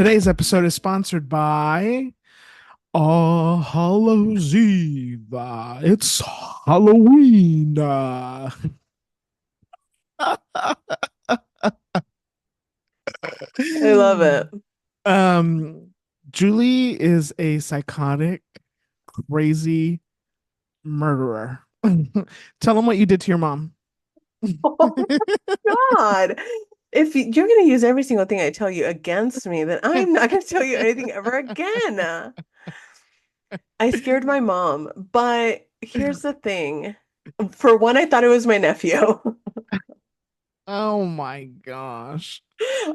Today's episode is sponsored by All Hallows Eve. It's Halloween. I love it. um, Julie is a psychotic, crazy murderer. Tell them what you did to your mom. Oh God. If you're going to use every single thing I tell you against me, then I'm not going to tell you anything ever again. I scared my mom, but here's the thing. For one, I thought it was my nephew. Oh my gosh.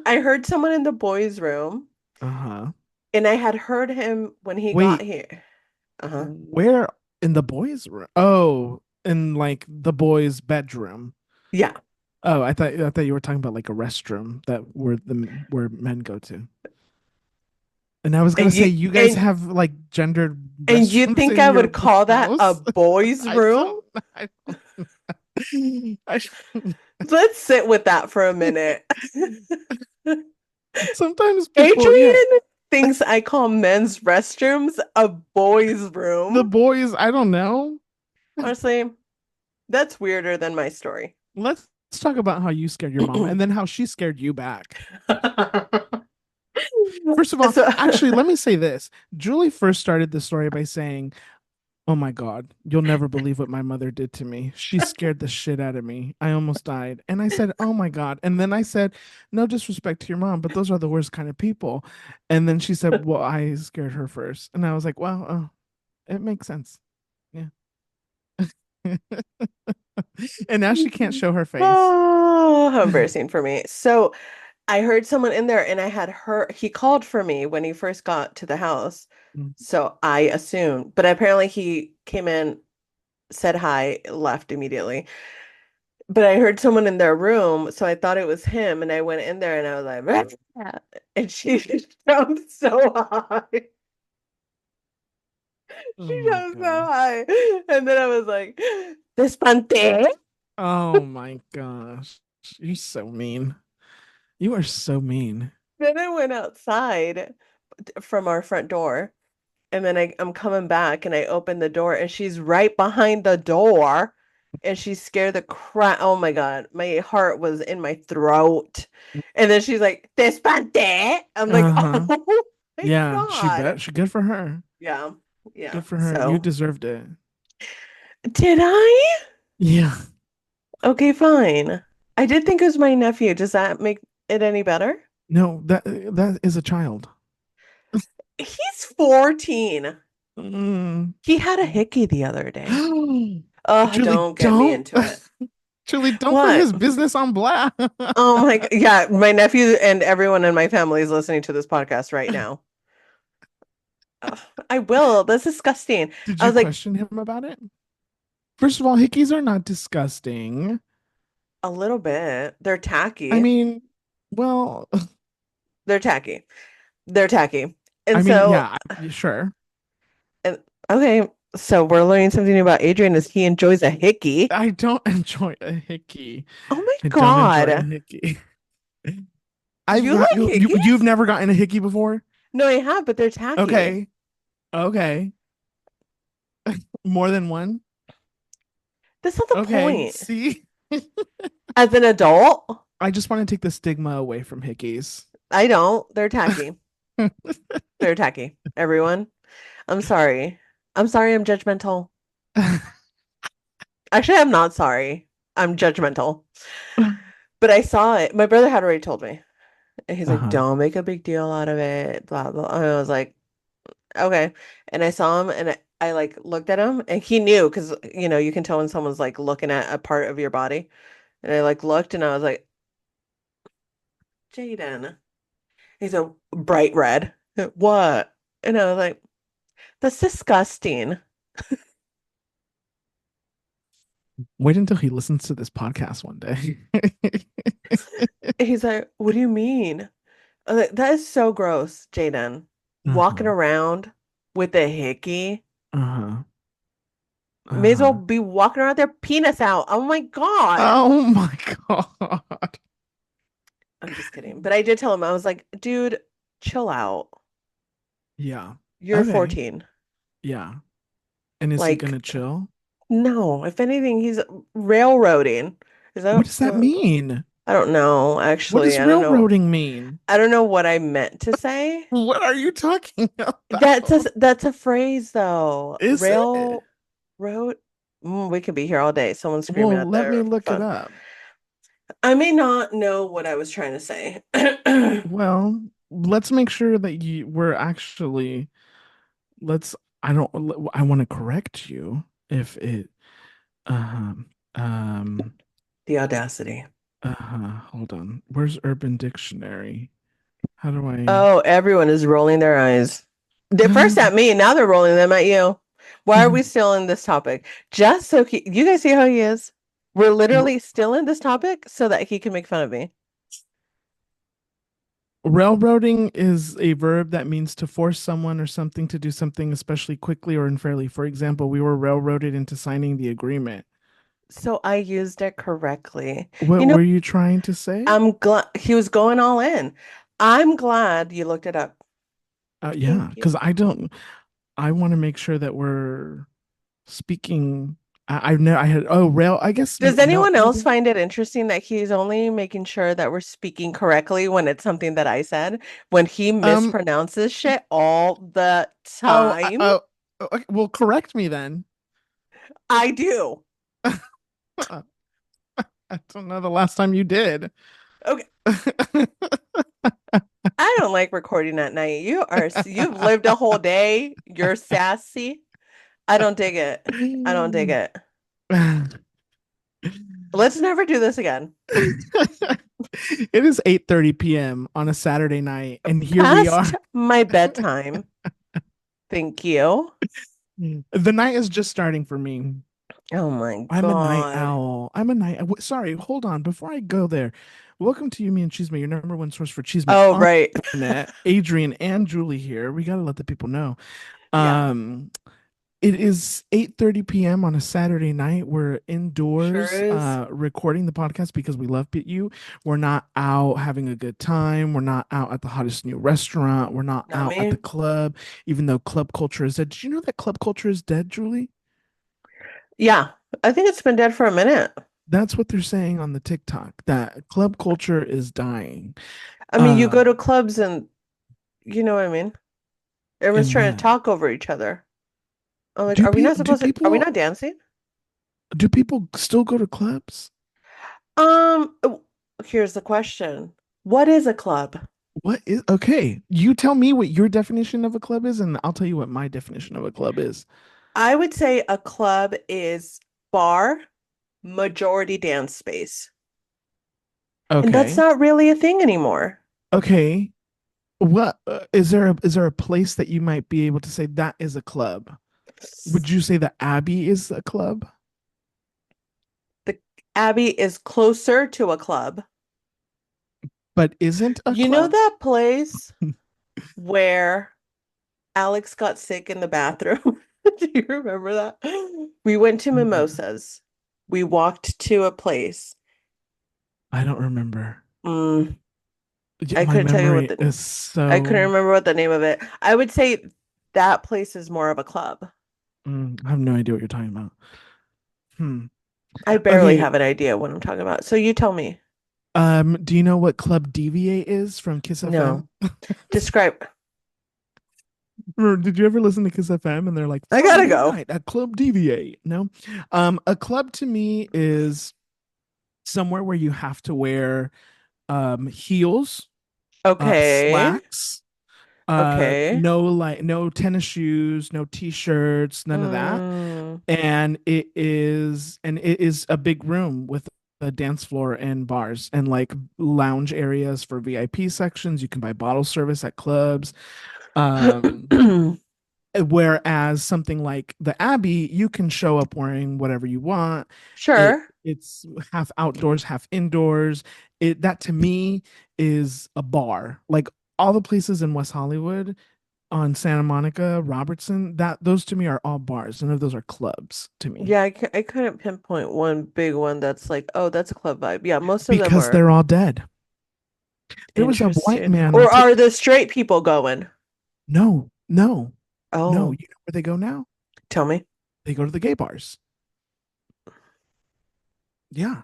I heard someone in the boys' room, Uh-huh. and I had heard him when he got Wait, here. Uh-huh. where in the boys' room? Oh, in like the boys' bedroom. Yeah. Oh, I thought you were talking about like a restroom that where men go to. And I was gonna And say you you guys and have like gendered and you restrooms think in I your would call that a house. boys' I room? don't. I don't. Let's sit with that for a minute. Sometimes people, yeah, Adrian thinks I call men's restrooms a boys' the room. boys. I don't know. Honestly, that's weirder than my story. Let's talk about how you scared your mom and then how she scared you back. First of all, So, actually, let me say this. Julie first started the story by saying, "Oh my God, you'll never believe what my mother did to me. She scared the shit out of me. I almost died." And I said, "Oh my God." And then I said, "No disrespect to your mom, but those are the worst kind of people." And then she said, "Well, I scared her first." And I was like, "Well, it makes sense." Yeah. And now she can't show her face. oh, how embarrassing for me. So I heard someone in there and I had heard he called for me when he first got to the house. So I assumed, but apparently he came in, said hi, left immediately. But I heard someone in their room, so I thought it was him, and I went in there and I was like, "Ah," and she jumped so high. Oh She my jumped so God. high. And then I was like, Despante. Oh my gosh. You're so mean. You are so mean. Then I went outside from our front door. And then I'm coming back and I open the door and she's right behind the door. And she scared the crap. Oh my God. My heart was in my throat. And then she's like, Despante. I'm like, Uh-huh. oh my Yeah, she God. bet. She good for her. Yeah. Yeah. Good for her. You So deserved it. did I? Yeah. Okay, fine. I did think it was my nephew. Does that make it any better? No, that is a child. He's 14. Mm. He had a hickey the other day. Oh, Julie, don't get me don't. into it. Julie, don't put What? his business on blast. Oh my God. Yeah, my nephew and everyone in my family is listening to this podcast right now. Ugh, I will. That's disgusting. Did I you was like, question him about it? First of all, hickeys are not disgusting. a little bit. They're I tacky. mean, well, They're tacky. They're tacky. I And mean, so, yeah, sure. and, okay, so we're learning something about Adrian is he enjoys a hickey. I don't enjoy a hickey. Oh my I don't enjoy a God. hickey. You like You've hickeys? never gotten a hickey before? No, I have, but they're tacky. Okay. Okay. More than one? That's not the Okay. point. See? As an adult, I just want to take the stigma away from hickeys. I don't. They're tacky. They're tacky. Everyone. I'm sorry. I'm sorry I'm judgmental. Actually, I'm not sorry. I'm judgmental. But I saw it. My brother had already told me. And he's like, Uh-huh. don't make a big deal out of it. Blah, blah. And I was like, okay. And I saw him and I like looked at him and he knew because, you can tell when someone's like looking at a part of your body. And I like looked and I was like, Jaden. He's a bright red. What? And I was like, that's disgusting. Wait until he listens to this podcast one day. He's like, what do you mean? I was like, that is so gross, Jaden. Walking Uh-huh. around with a hickey. Uh-huh. May as well Uh-huh. be walking around with their penis out. Oh my God. Oh my God. I'm just kidding. But I did tell him, I was like, dude, chill out. Yeah. You're Okay. 14. Yeah. And is he Like, gonna chill? no, if anything, he's railroading. Is What that does that mean? I don't know, What actually. does I don't know. railroading mean? I don't know what I meant to say. What are you talking about? That's a phrase though. Is it? Railroad. We could be here all day. Someone's screaming Well, at let me their look it phone. up. I may not know what I was trying to say. Well, let's make sure that we're actually let's I don't I want to correct you if it um um The audacity. hold on. Where's Urban Dictionary? How do I Oh, everyone is rolling their eyes. They first at me, now they're rolling them at you. Why are we still in this topic? Just so you guys see how he is? We're literally still in this topic so that he can make fun of me. Railroading is a verb that means to force someone or something to do something especially quickly or unfairly. For example, we were railroaded into signing the agreement. So I used it correctly. What You know, were you trying to say? I'm glad he was going all in. I'm glad you looked it up. Yeah, Thank because you. I want to make sure that we're speaking. I've never, I had, oh, rail, I guess, Does no, anyone else maybe. find it interesting that he's only making sure that we're speaking correctly when it's something that I said, when he Um, mispronounces shit all the oh, time? okay, well, correct me then. I do. I don't know the last time you did. Okay. I don't like recording at night. You've lived a whole day. You're sassy. I don't dig it. I don't dig it. Let's never do this again. It is 8:30 p.m. on a Saturday night, and here we Past are. my bedtime. Thank you. The night is just starting for me. Oh my I'm a night God. owl. I'm a night. Sorry, hold on. Before I go there, welcome to You, Me, and Chisme, your number one source for Chisme Oh, on right. the internet. Adrian and Julie here. We gotta let the people know. Yeah, Um, it is 8:30 p.m. on a Saturday night. We're sure indoors is. recording the podcast because we love you. We're not out having a good time. We're not out at the hottest new restaurant. We're not Not out at the me. club, even though club culture is dead. Did you know that club culture is dead, Julie? Yeah, I think it's been dead for a minute. That's what they're saying on the TikTok, that club culture is dying. I mean, you go to Um, clubs and you know what I mean? Everyone's in trying to what? talk over each other. I'm like, Do are we not people do supposed to, are we people not dancing? do people still go to clubs? Oh, here's the question. What is a club? What is okay? You tell me what your definition of a club is, and I'll tell you what my definition of a club is. I would say a club is bar, majority dance space. And that's Okay. not really a thing anymore. Okay. What is there a place that you might be able to say that is a club? Would you say the Abbey is a club, The Abbey is closer to a club. but isn't a You know club? that place where Alex got sick in the bathroom? Do you remember that? We went to Mm, Mimosas. We walked to a place. I don't remember. Mm, Yeah, I my couldn't tell you what memory the is I couldn't so. remember what the name of it. I would say that place is more of a club. I have no idea what you're talking about. Hmm. I barely Okay. have an idea what I'm talking about. So you tell me. Do you know what Club Deviate is from Kiss No. FM? Describe. Or did you ever listen to Kiss FM and they're like I gotta Friday go. night at Club Deviate? No. A club to me is somewhere where you have to wear heels, Okay. slacks, Okay. no tennis shoes, no t-shirts, none of that. Mm, And it is a big room with a dance floor and bars and like lounge areas for VIP sections. You can buy bottle service at clubs. Um, Whereas something like the Abbey, you can show up wearing whatever you want. sure. It's half outdoors, half indoors. That to me is a bar. Like all the places in West Hollywood on Santa Monica, Robertson, that those to me are all bars. None of those are clubs to me Yeah, I couldn't pinpoint one big one that's like, oh, that's a club vibe. Yeah, most of them because are. they're all dead. There was a white Interesting. man on Or are TikTok. the straight people going? No, no, no. Oh, You know where they go now? tell me. They go to the gay bars. Yeah.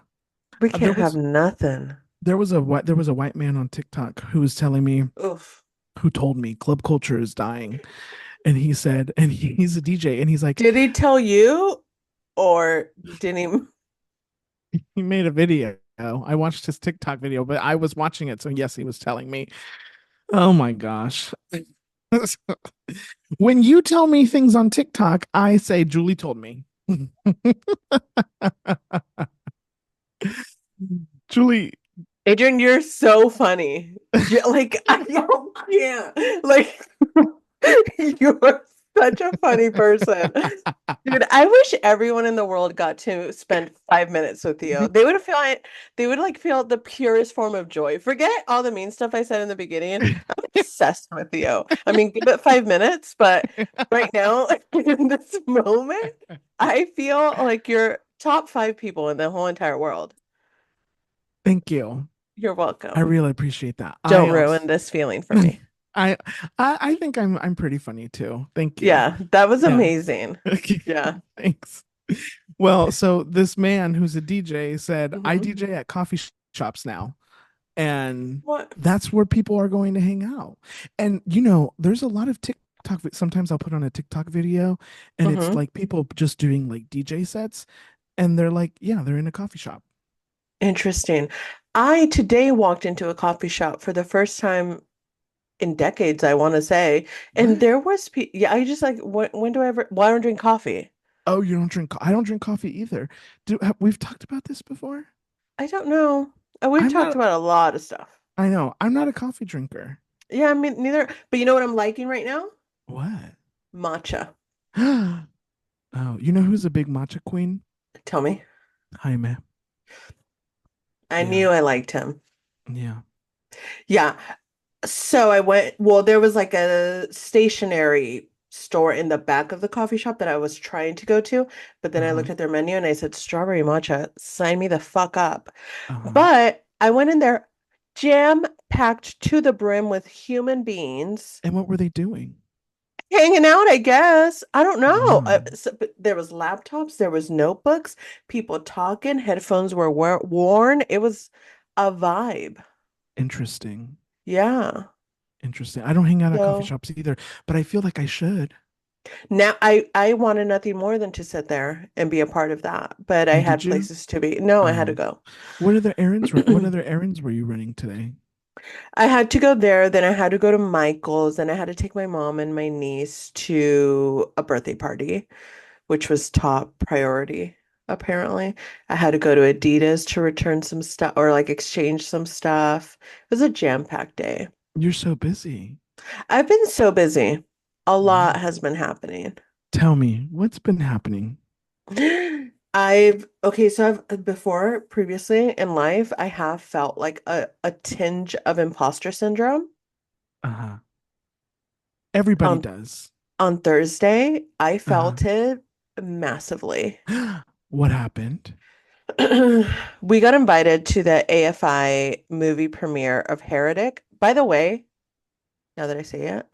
We There can't have was nothing. there was a white man on TikTok who was telling me, Oof. who told me club culture is dying. And he said, and he's a DJ, and he's like, Did he tell you or didn't he? he made a video. I watched his TikTok video, but I was watching it, so yes, he was telling me. Oh my gosh. When you tell me things on TikTok, I say Julie told me. Julie, Adrian, you're so funny. Like, I can't. Like, you're such a funny person. Dude, I wish everyone in the world got to spend 5 minutes with you. They would like feel the purest form of joy. Forget all the mean stuff I said in the beginning. I'm obsessed with you. I mean, give it 5 minutes, but right now, in this moment, I feel like you're top five people in the whole entire world. thank you. You're I welcome. really appreciate that. Don't ruin this feeling for me. I, I think I'm pretty funny too. Thank you. Yeah, that was Yeah. amazing. Yeah. Thanks. Well, so this man who's a DJ said, I Hmm. DJ at coffee shops now. And What? that's where people are going to hang out. And there's a lot of TikTok. Sometimes I'll put on a TikTok video and it's Hmm. like people just doing like DJ sets and they're like, yeah, they're in a coffee shop. Interesting. I today walked into a coffee shop for the first time in decades, I want to say, and What? there was yeah, I just like when do I ever why don't I drink coffee? Oh, you don't drink I don't drink coffee either. We've talked about this before? I don't know. We've I'm talked not about a lot of stuff. I know. I'm not a coffee drinker. Yeah, I mean neither, but you know what I'm liking right now? What? Matcha. Oh, you know who's a big matcha queen? Tell me. Jaime. I Yeah. knew I liked him. Yeah. Yeah. So I went, well, there was like a stationery store in the back of the coffee shop that I was trying to go to, but then I Uh-huh. looked at their menu and I said, strawberry matcha, sign me the fuck up. Uh-huh. But I went in there jam-packed to the brim with human beings And what were they doing? hanging out, I guess. I don't know. Wow. But there was laptops, there was notebooks, people talking, headphones were worn. It was a vibe. Interesting. Yeah. Interesting. I don't hang out at coffee So shops either, but I feel like I should. now I wanted nothing more than to sit there and be a part of that, but I And had did you? places to be. No, I had to Oh. go. What other errands were you running today? I had to go there, then I had to go to Michael's, and I had to take my mom and my niece to a birthday party, which was top priority, apparently. I had to go to Adidas to return some stuff or like exchange some stuff. It was a jam-packed day. You're so busy. I've been so busy. A lot Wow. has been happening. Tell me, what's been happening? Okay, so I've before previously in life, I have felt like a tinge of imposter syndrome. Uh-huh. Everybody On does. on Thursday, I Uh-huh. felt it massively. What happened? We got invited to the AFI movie premiere of Heretic. By the way, now that I say it,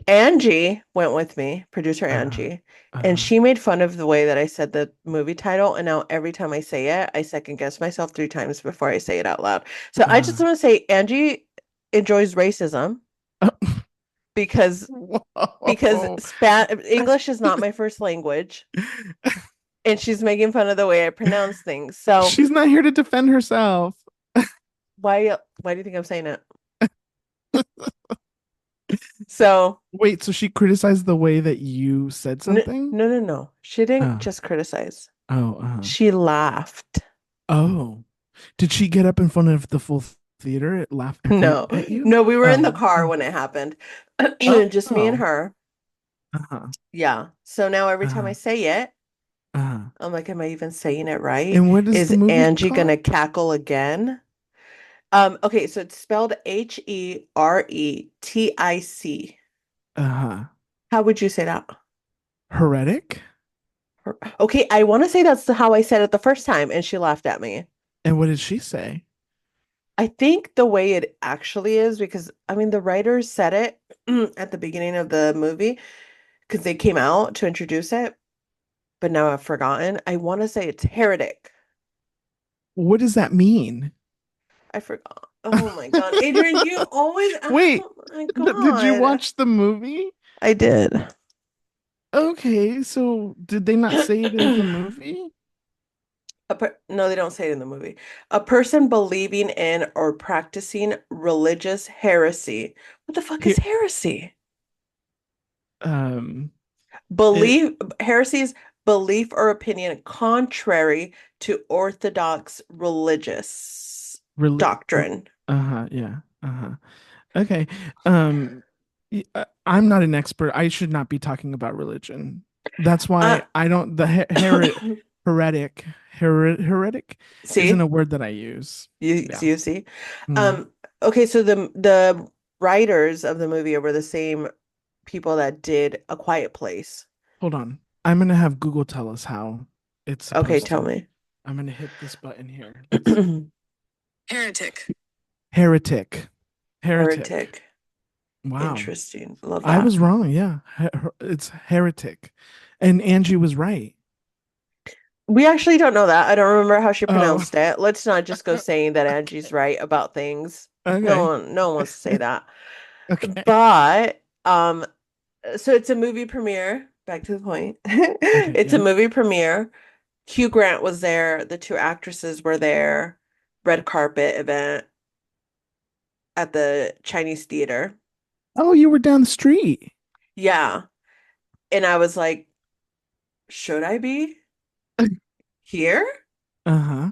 Angie went with me, producer Uh-huh. Angie, and Uh-huh. she made fun of the way that I said the movie title. And now every time I say it, I second guess myself 3 times before I say it out loud. So I just Uh-huh. want to say Angie enjoys racism because Whoa. English is not my first language, and she's making fun of the way I pronounce things. So She's not here to defend herself. why do you think I'm saying it? So Wait, so she criticized the way that you said no, something? no, no, no. She didn't Oh, just criticize. oh, uh-huh. She laughed. Oh. Did she get up in front of the full theater and laugh No, at you? no, we were in the Oh. car when it happened. Oh. Just me and Oh. her. Uh-huh. Yeah. So now every time I Uh-huh. say it, Uh-huh. I'm like, am I even saying it right? And what is the Is movie Angie called? gonna cackle again? Okay, so it's spelled Heretic. Uh-huh. How would you say that? Heretic? Okay, I want to say that's how I said it the first time, and she laughed at me. And what did she say? I think the way it actually is, because I mean, the writers said it at the beginning of the movie because they came out to introduce it, but now I've forgotten. I want to say it's heretic. What does that mean? I forgot. Oh my God. Adrian, you always, Wait, oh my did you God. watch the movie? I did. Okay, so did they not say it in the movie? No, they don't say it in the movie. A person believing in or practicing religious heresy. What the fuck is Here, heresy? um, it Belief, heresy is belief or opinion contrary to orthodox religious really, doctrine. uh-huh, yeah, uh-huh. Okay. Um, I'm not an expert. I should not be talking about religion. That's Uh, why I don't, the heretic, heretic isn't a see, word that I use. Yeah. you see. Mm. Um, okay, so the writers of the movie were the same people that did A Quiet Place. Hold on. I'm gonna have Google tell us how it's Okay, supposed tell to. me. I'm gonna hit this button here. Let's see. Heretic. Heretic. Heretic. Heretic. Wow. Interesting. Love I that. was wrong. Yeah. It's heretic. And Angie was right. We actually don't know that. I don't remember how she Oh, pronounced it. Let's not just go saying that Angie's right about things. okay. No one wants to say that. Okay. But so it's a movie premiere. Back to the point. Okay. It's a Yeah. movie premiere. Hugh Grant was there. The two actresses were there. Red carpet event at the Chinese theater. Oh, you were down the street. Yeah. And I was like, should I be here? Uh-huh.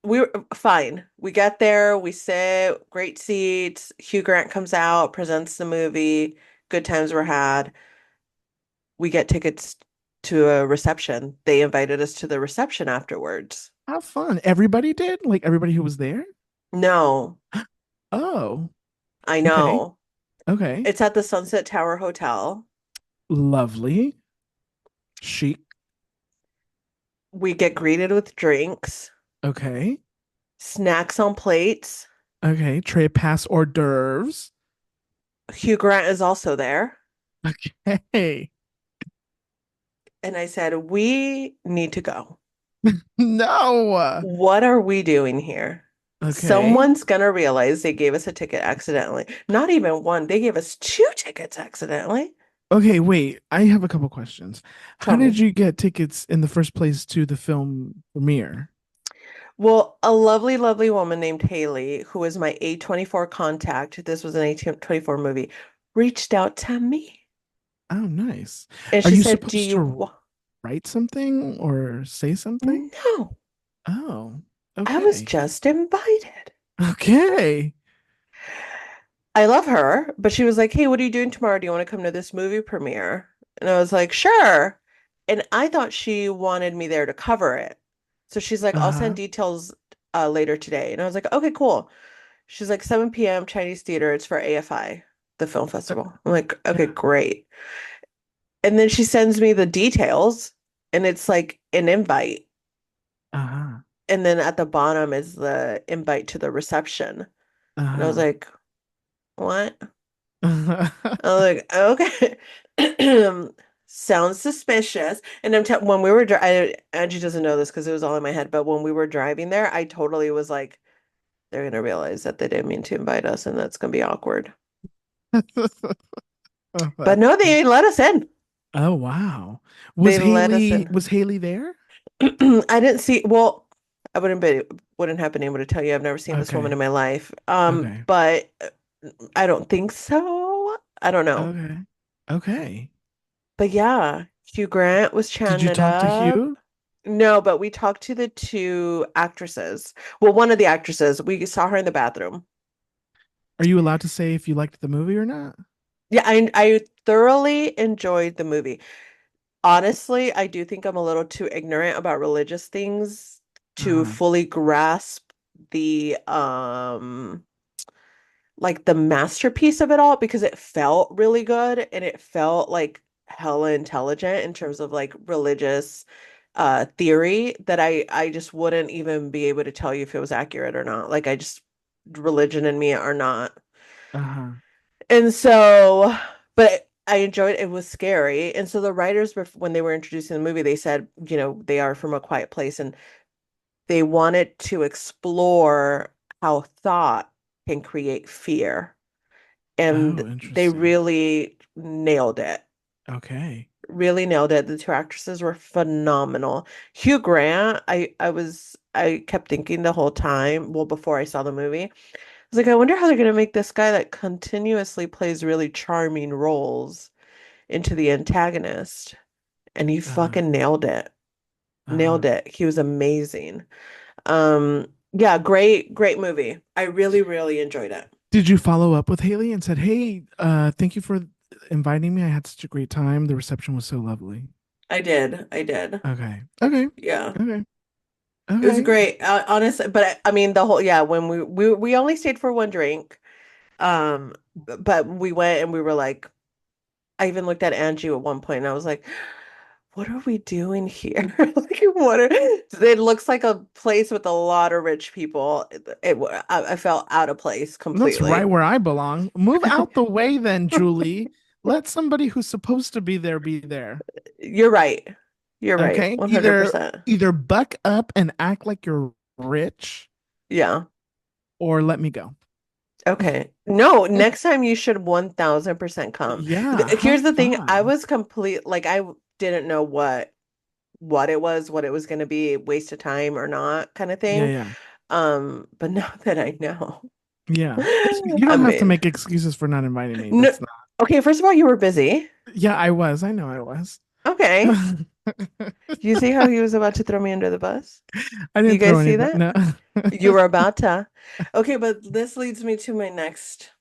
We were fine. We get there, we sit, great seats. Hugh Grant comes out, presents the movie. Good times were had. We get tickets to a reception. They invited us to the reception afterwards. How fun. Everybody did? Like everybody who was there? No, Oh, I okay. know. Okay. It's at the Sunset Tower Hotel. Lovely. Chic. We get greeted with drinks, Okay. snacks on plates. Okay. Tray pass hors d'oeuvres. Hugh Grant is also there. Okay. And I said, we need to go. No. What are we doing here? Okay. Someone's gonna realize they gave us a ticket accidentally. Not even one, they gave us two tickets accidentally. Okay, wait. I have a couple questions. How Tell did me. you get tickets in the first place to the film premiere? Well, a lovely, lovely woman named Haley, who was my A24 contact, this was an A24 movie, reached out to me. Oh, nice. And Are she you said, Do supposed you to wa-" write something or say something? No, Oh, I was okay. just invited. Okay. I love her, but she was like, Hey, what are you doing tomorrow? Do you want to come to this movie premiere? And I was like, Sure. And I thought she wanted me there to cover it. So she's like, I'll send Uh-huh. details later today. And I was like, Okay, cool. She's like, 7 p.m. Chinese theater. It's for AFI, the film Uh, festival. I'm like, Okay, yeah. great. And then she sends me the details, and it's like an invite. Uh-huh. And then at the bottom is the invite to the reception. And I was Uh-huh. like, What? Uh-huh. I was like, okay. Sounds suspicious. And when we were Angie doesn't know this because it was all in my head, but when we were driving there, I totally was like, they're gonna realize that they didn't mean to invite us, and that's gonna be awkward. Oh, But that's no, they let us in. oh wow. They let us in. Was Haley there? I didn't see, well, wouldn't have been able to tell you. I've never seen this woman Okay. in my life. Okay. But I don't think so. I don't know. Okay. Okay. But yeah, Hugh Grant was Did chatting you it talk to up. Hugh? No, but we talked to the two actresses. Well, one of the actresses, we saw her in the bathroom. Are you allowed to say if you liked the movie or not? Yeah, I thoroughly enjoyed the movie. Honestly, I do think I'm a little too ignorant about religious things to Uh-huh. fully grasp the like the masterpiece of it all because it felt really good and it felt like hella intelligent in terms of like religious theory that I just wouldn't even be able to tell you if it was accurate or not. Like I just religion and me are not. Uh-huh. And so, but I enjoyed it. It was scary. And so the writers, when they were introducing the movie, they said, they are from a quiet place and they wanted to explore how thought can create fear. And Oh, they interesting. really nailed it. Okay. Really nailed it. The two actresses were phenomenal. Hugh Grant, I kept thinking the whole time, well, before I saw the movie, I was like, I wonder how they're gonna make this guy that continuously plays really charming roles into the antagonist. And he Uh-huh. fucking nailed it. Uh-huh. Nailed it. He was amazing. Yeah, great movie. I really, really enjoyed it. Did you follow up with Haley and said, "Hey, thank you for inviting me. I had such a great time. The reception was so lovely." I did. I did. Okay. Okay. Yeah. Okay. It was Okay. great. Honestly, but I mean the whole yeah, when we only stayed for one drink. Um, but we went and we were like, I even looked at Angie at one point and I was like, what are we doing here? Like, it looks like a place with a lot of rich people. I felt out of place That's right completely. where I belong. Move out the way then, Julie. Let somebody who's supposed to be there be there. You're right. You're right. Okay? Either 100%. buck up and act like you're rich Yeah. or let me go. Okay. No, next time you should 1000% come. Yeah, high Here's the thing. I five. was complete, like I didn't know what it was going to be, waste of time or not kind of Yeah, thing. yeah. But now that I know, Yeah. You I don't have to mean, make excuses for not inviting me. no, That's not. okay, first of all, you were busy. Yeah, I was. I know I was. Okay. Do you see how he was about to throw me under the bus? I You didn't throw guys see anybody. that? No. You were about to. Okay, but this leads me to my next.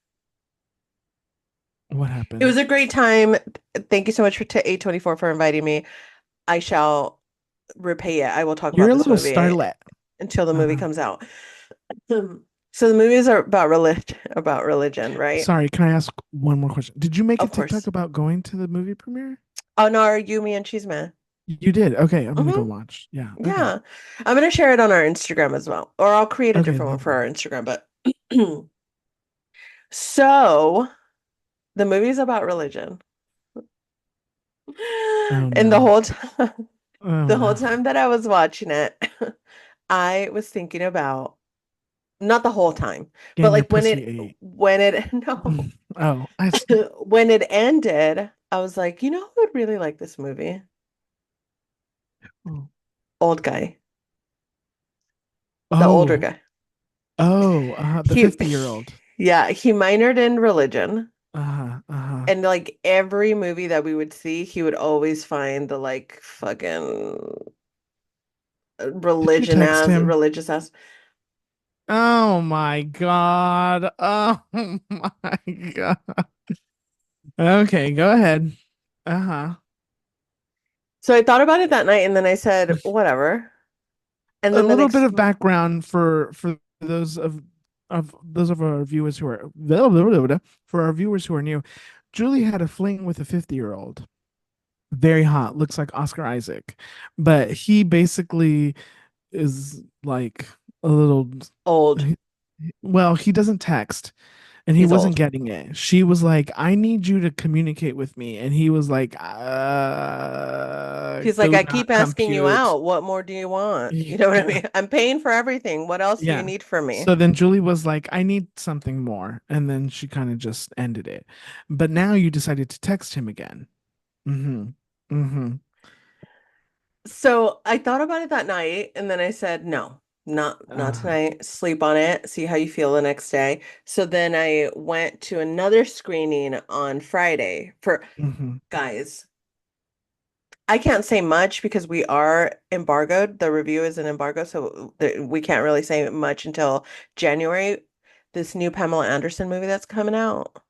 What It was happened? a great time. Thank you so much to A24 for inviting me. I shall repay it. I will talk You're about a this little movie starlet. until the movie Uh-huh. comes out. So the movies are about religion, right? Sorry, can I ask one more question? Did you make a Of TikTok course. about going to the movie premiere? Oh no, are you, me, and Chisme? You did. Okay, I'm gonna go Hmm. watch. Yeah. Okay. Yeah. I'm gonna share it on our Instagram as well. Or I'll create a Okay, different one for our lovely. Instagram, but so the movie's about religion. Oh And the no. whole time Oh the whole no. time that I was watching it, I was thinking about not the whole time, but Getting your like pussy ate. when it no Oh, I see. when it ended, I was like, you know who would really like this movie? Oh. Old guy, the older Oh. guy. Oh, the He 50-year-old. yeah, he minored in religion. Uh-huh. Uh-huh. And like every movie that we would see, he would always find the like fucking Did you text him? religious ass. Oh my God. Oh my God. Okay, go ahead. Uh-huh. So I thought about it that night and then I said, whatever. And A then the little bit next of background for those of our viewers who are for our viewers who are new. Julie had a fling with a 50-year-old. Very hot, looks like Oscar Isaac. But he basically is like a little old. well, he doesn't text and he He's wasn't old. getting it. She was like, I need you to communicate with me. And he was like, He's like, do I keep not asking you compute. out. What more do you want? You know what I mean? I'm paying for everything. What else do you Yeah. need from me? So then Julie was like, I need something more. And then she kind of just ended it. But now you decided to text him again. Mm-hmm. Mm-hmm. So I thought about it that night and then I said, no, not Uh, tonight. Sleep on it, see how you feel the next day. So then I went to another screening on Friday for mm-hmm. guys. I can't say much because we are embargoed. The review is an embargo, so we can't really say much until January. This new Pamela Anderson movie that's coming out.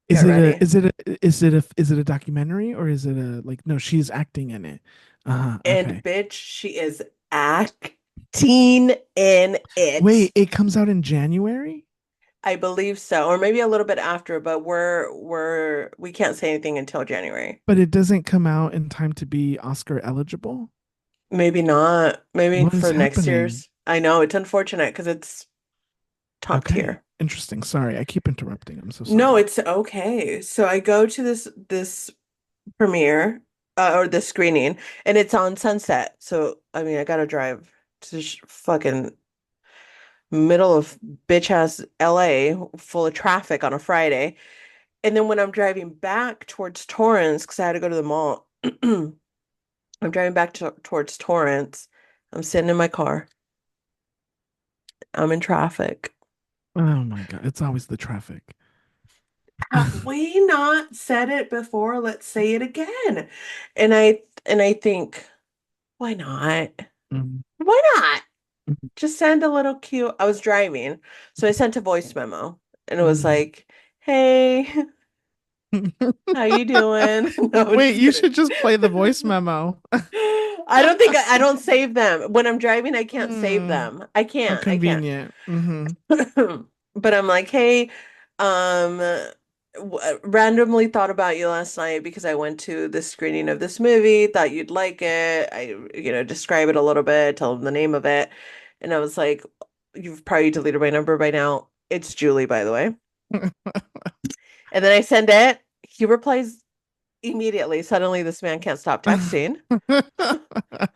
Get ready. Is it a documentary or is it a like no, she's acting in it. Uh-huh. And Okay. bitch, she is acting in it. Wait, it comes out in January? I believe so, or maybe a little bit after, but we can't say anything until January. But it doesn't come out in time to be Oscar eligible? Maybe not. Maybe What is for next happening? year's. I know it's unfortunate because it's top Okay. tier. Interesting. Sorry, I keep interrupting. I'm so No, sorry. it's okay. So I go to this premiere or the screening, and it's on Sunset. So I mean, I gotta drive to fucking middle of bitch ass LA, full of traffic on a Friday. And then when I'm driving back towards Torrance, because I had to go to the mall, I'm driving back towards Torrance. I'm sitting in my car. I'm in traffic. Oh my God. It's always the traffic. Have we not said it before? Let's say it again. And I think, why not? Mhm. Why not? Just send a little cute. I was driving, so I sent a voice memo and it was Mhm. like, "Hey, how you doing?" No, I'm Wait, just you kidding. should just play the voice memo. I don't save them. When I'm driving, I can't save Hmm. them. I How can't. I can't. convenient. Hmm. But I'm like, "Hey, um randomly thought about you last night because I went to this screening of this movie, thought you'd like it. Describe it a little bit, tell them the name of it." And I was like, "You've probably deleted my number by now. It's Julie, by the way." And then I send it. He replies immediately. Suddenly, this man can't stop texting.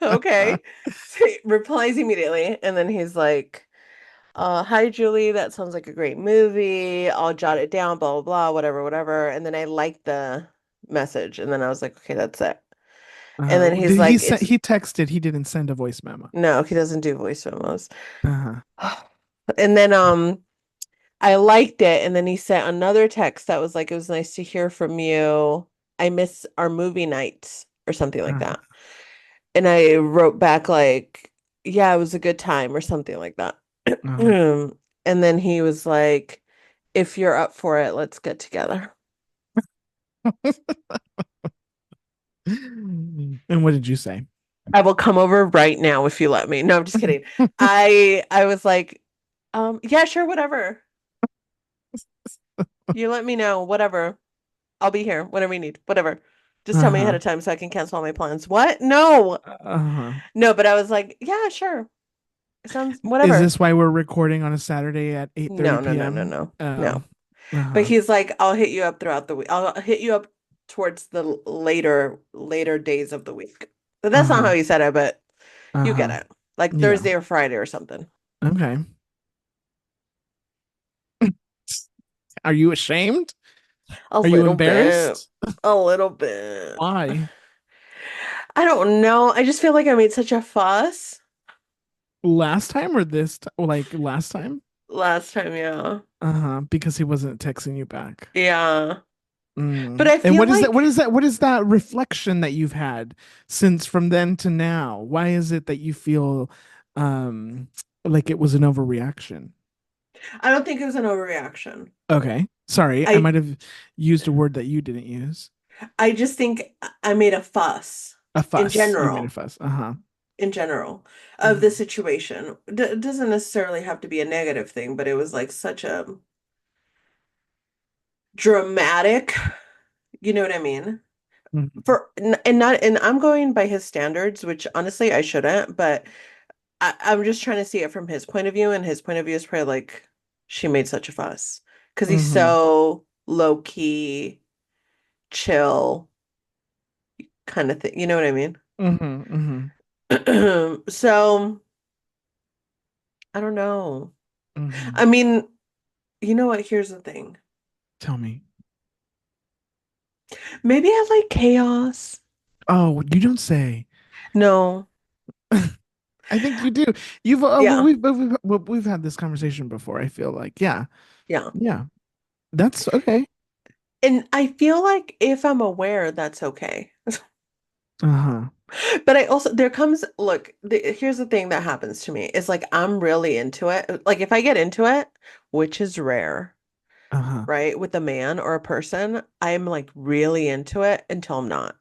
Okay. So he replies immediately. And then he's like, hi Julie, that sounds like a great movie. I'll jot it down, blah, blah, blah, whatever, whatever. And then I liked the message. And then I was like, okay, that's it. And then he's Did he like, send, it's he texted, he didn't send a voice memo. no, he doesn't do voice memos. Uh-huh. And then I liked it. And then he sent another text that was like, it was nice to hear from you. I miss our movie nights or something like Uh-huh. that. And I wrote back like, yeah, it was a good time or something like that. Uh-huh. And then he was like, if you're up for it, let's get together. And what did you say? I will come over right now if you let me. No, I'm just kidding. I was like, yeah, sure, whatever. You let me know, whatever. I'll be here, whatever you need, whatever. Just tell me ahead Uh-huh. of time so I can cancel all my plans. What? No. Uh-huh. No, but I was like, yeah, sure. It sounds Is whatever. this why we're recording on a Saturday at 8:30 No, no, no, no, p.m.? no, Oh. no. But Uh-huh. he's like, I'll hit you up throughout the week. I'll hit you up towards the later days of the week. But that's not how Uh-huh. he said it, but you get Uh-huh. it. Like Yeah. Thursday or Friday or something. Okay. Are you ashamed? A Are you little bit. embarrassed? A little bit. Why? I don't know. I just feel like I made such a fuss Last time or like last time? last time, yeah. Uh-huh. Because he wasn't texting you back. Yeah. But Mm. I And feel like what is that reflection that you've had since from then to now? Why is it that you feel um like it was an overreaction? I don't think it was an overreaction. Okay. Sorry, I I might have used a word that you didn't use. I just think I made a fuss A in fuss. You made a general. fuss. Uh-huh. In general of the Mhm. situation. It doesn't necessarily have to be a negative thing, but it was like such a dramatic, you know what I mean? Mhm. And I'm going by his standards, which honestly I shouldn't, but I'm just trying to see it from his point of view, and his point of view is probably like she made such a fuss because he's Mhm. so low key, chill kind of thing. You know what I mean? Mhm. Mhm. So I don't know. I Mhm. mean, you know what? Here's the thing. Tell me. Maybe I like chaos. Oh, you don't say. No. I think you do. You've Yeah. we've had this conversation before. I feel like, yeah, Yeah. yeah, that's okay. And I feel like if I'm aware, that's okay. Uh-huh. But I also, there comes, look, here's the thing that happens to me is like I'm really into it. Like if I get into it, which is rare, Uh-huh. right? With a man or a person, I'm like really into it until I'm not.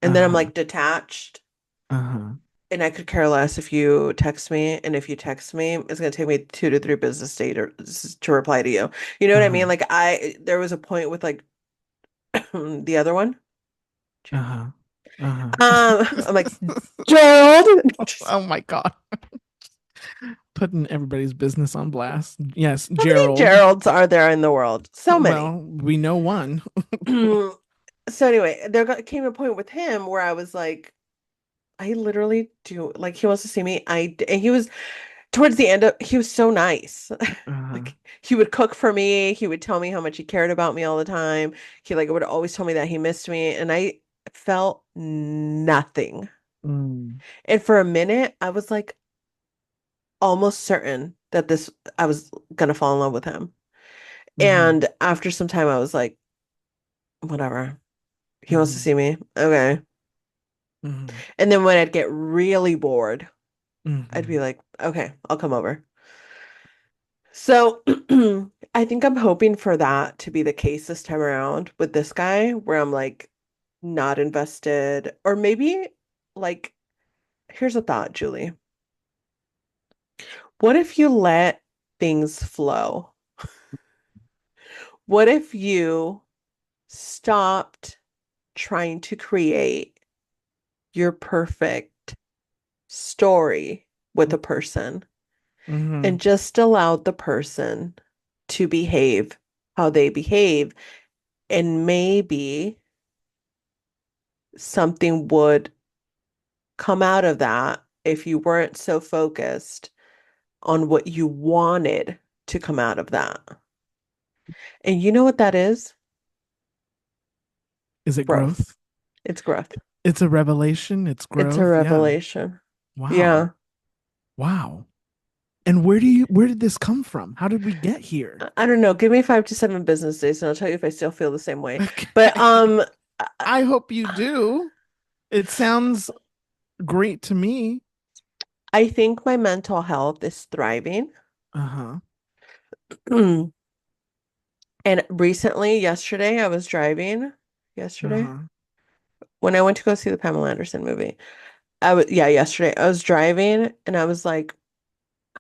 And then I'm Uh-huh. like detached. Uh-huh. And I could care less if you text me. And if you text me, it's going to take me 2 to 3 business days to reply to you. You know what I mean? Uh-huh. Like there was a point with like the other one. Uh-huh. Uh-huh. I'm like, Gerald. Oh my God. Putting everybody's business on blast. Yes, How many Gerald. Geralds are there in the world? So many. Well, we know one. So anyway, came a point with him where I was like, I literally do like he wants to see me. And he was towards the end of he was so nice. Uh-huh. Like he would cook for me. He would tell me how much he cared about me all the time. He like would always tell me that he missed me, and I felt nothing. Mm, And for a minute, I was like almost certain that this I was gonna fall in love with him. mm-hmm, And after some time, I was like, whatever. He wants to mm-hmm, see me. Okay. mm-hmm, And then when I'd get really bored, I'd mm-hmm, be like, okay, I'll come over. So I think I'm hoping for that to be the case this time around with this guy, where I'm like not invested. Or maybe like, here's a thought, Julie. What if you let things flow? What if you stopped trying to create your perfect story with a person mm-hmm. and just allowed the person to behave how they behave? And maybe something would come out of that if you weren't so focused on what you wanted to come out of that. And you know what that is? Is it Growth. growth? It's growth. It's a revelation. It's It's a growth. Yeah. revelation. Wow. Yeah. Wow. And where did this come from? How did we get here? I don't know. Give me 5 to 7 business days and I'll tell you if I still feel the same way. But Okay. I hope you do. It sounds great to me. I think my mental health is thriving. Uh-huh. And recently, yesterday, I was driving. Yesterday, Uh-huh. when I went to go see the Pamela Anderson movie. Yeah, yesterday. I was driving and I was like,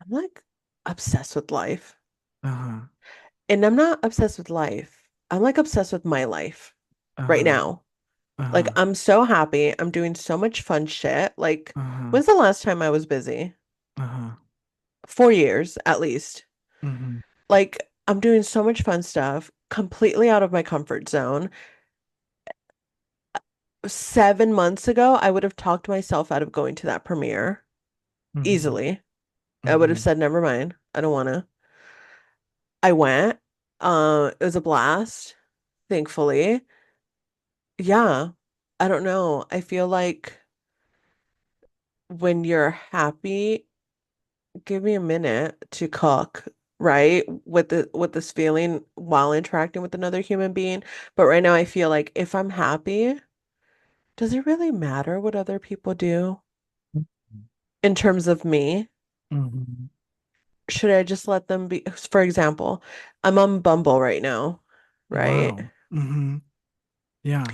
I'm like obsessed with life. Uh-huh. And I'm not obsessed with life. I'm like obsessed with my life right Uh-huh. now. Like Uh-huh. I'm so happy. I'm doing so much fun shit. Like, Uh-huh. when's the last time I was busy? Uh-huh. 4 years at least. Mm-hmm. Like, I'm doing so much fun stuff, completely out of my comfort zone. 7 months ago, I would have talked myself out of going to that premiere Mm-hmm. easily. I would have Mm-hmm. said, never mind. I don't want to. I went. It was a blast, thankfully. Yeah. I don't know. I feel like when you're happy, give me a minute to cook, right? With this feeling while interacting with another human being. But right now I feel like if I'm happy, does it really matter what other people do in terms of me? Mm-hmm. Should I just let them be? For example, I'm on Bumble right now, right? Wow. Mm-hmm. Yeah.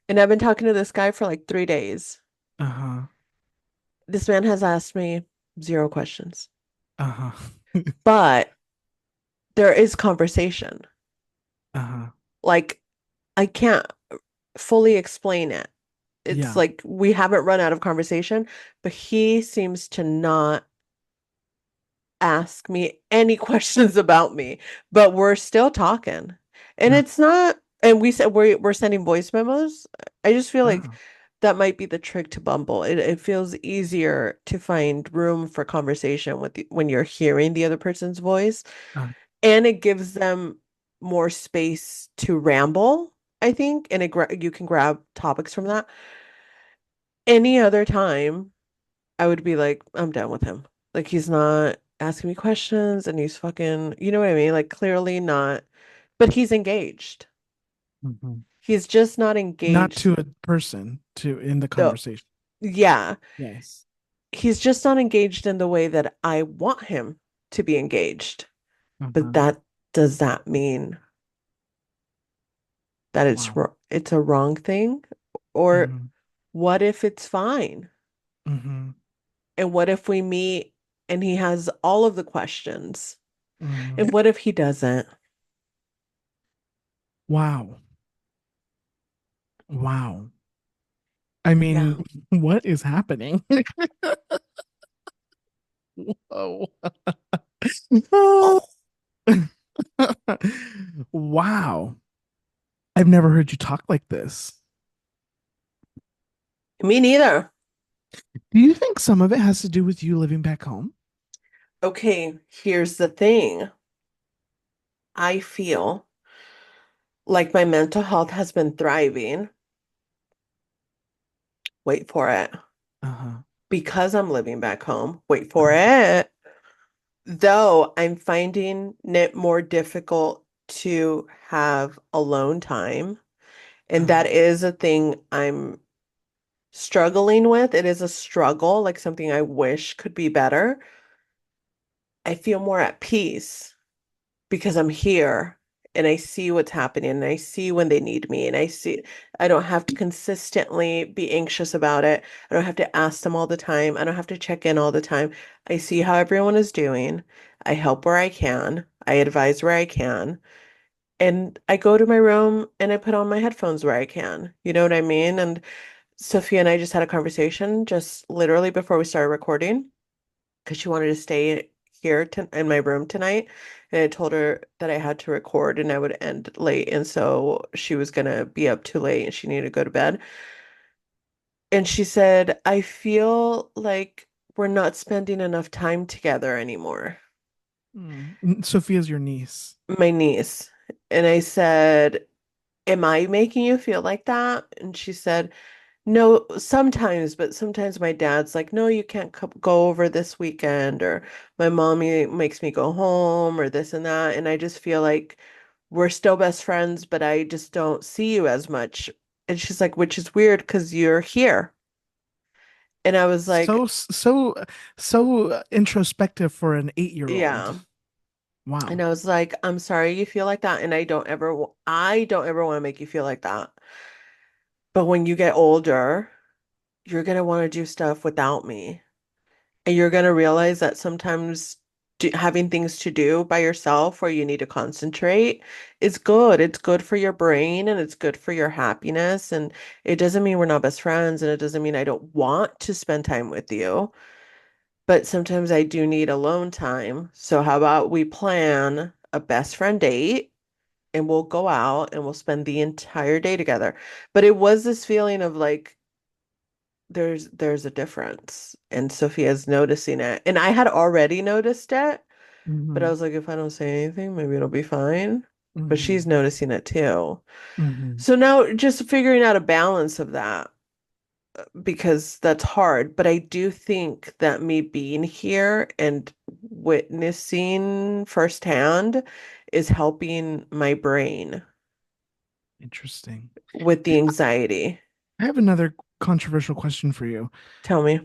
And I've been talking to this guy for like 3 days. Uh-huh. This man has asked me 0 questions, Uh-huh. but there is conversation. Uh-huh. Like, I can't fully explain it. It's Yeah. like we haven't run out of conversation, but he seems to not ask me any questions about me, but we're still talking. And Uh, it's not, and we said we're sending voice memos. I just feel like wow. that might be the trick to Bumble. It feels easier to find room for conversation when you're hearing the other person's voice, Uh, and it gives them more space to ramble, I think, and you can grab topics from that. Any other time, I would be like, I'm done with him. Like he's not asking me questions and he's fucking, you know what I mean? Like clearly not, but he's engaged. mhm. He's just not Not engaged. to a person, to in the The conversation. Yeah, Yes. he's just not engaged in the way that I want him to be engaged. But Uh-huh. that does that mean that Wow. it's a wrong thing? Or Mm-hmm. what if it's fine? Mm-hmm. And what if we meet and he has all of the questions? Mm-hmm. And what if he doesn't? Wow. Wow. I Yeah. mean, what is happening? Oh. Wow. I've never heard you talk like this. Me neither. Do you think some of it has to do with you living back home? Okay, here's the thing. I feel like my mental health has been thriving. Wait for it. Uh-huh. Because I'm living back home. Wait for it. Though I'm finding it more difficult to have alone time. And that Uh-huh. is a thing I'm struggling with. It is a struggle, like something I wish could be better. I feel more at peace because I'm here and I see what's happening and I see when they need me and I don't have to consistently be anxious about it. I don't have to ask them all the time. I don't have to check in all the time. I see how everyone is doing. I help where I can. I advise where I can. And I go to my room and I put on my headphones where I can. You know what I mean? And Sophia and I just had a conversation just literally before we started recording because she wanted to stay here in my room tonight. And I told her that I had to record and I would end late. And so she was gonna be up too late and she needed to go to bed. And she said, I feel like we're not spending enough time together anymore. Sophia's your niece. My niece. And I said, am I making you feel like that? And she said, no, sometimes, but sometimes my dad's like, no, you can't go over this weekend, or my mommy makes me go home, or this and that. And I just feel like we're still best friends, but I just don't see you as much. And she's like, which is weird because you're here. And I was So like, so so introspective for an 8-year-old. yeah. And Wow. I was like, I'm sorry you feel like that, and I don't ever want to make you feel like that. But when you get older, you're gonna want to do stuff without me. And you're going to realize that sometimes having things to do by yourself where you need to concentrate is good. It's good for your brain and it's good for your happiness. And it doesn't mean we're not best friends and it doesn't mean I don't want to spend time with you. But sometimes I do need alone time. So how about we plan a best friend date and we'll go out and we'll spend the entire day together. But it was this feeling of like, there's a difference and Sophia's noticing it. And I had already noticed it, but I Hmm. was like, if I don't say anything, maybe it'll be fine. But she's Hmm. noticing it too. Hmm. So now just figuring out a balance of that because that's hard. But I do think that me being here and witnessing firsthand is helping my brain Interesting. with the anxiety. I have another controversial question for you. Tell me.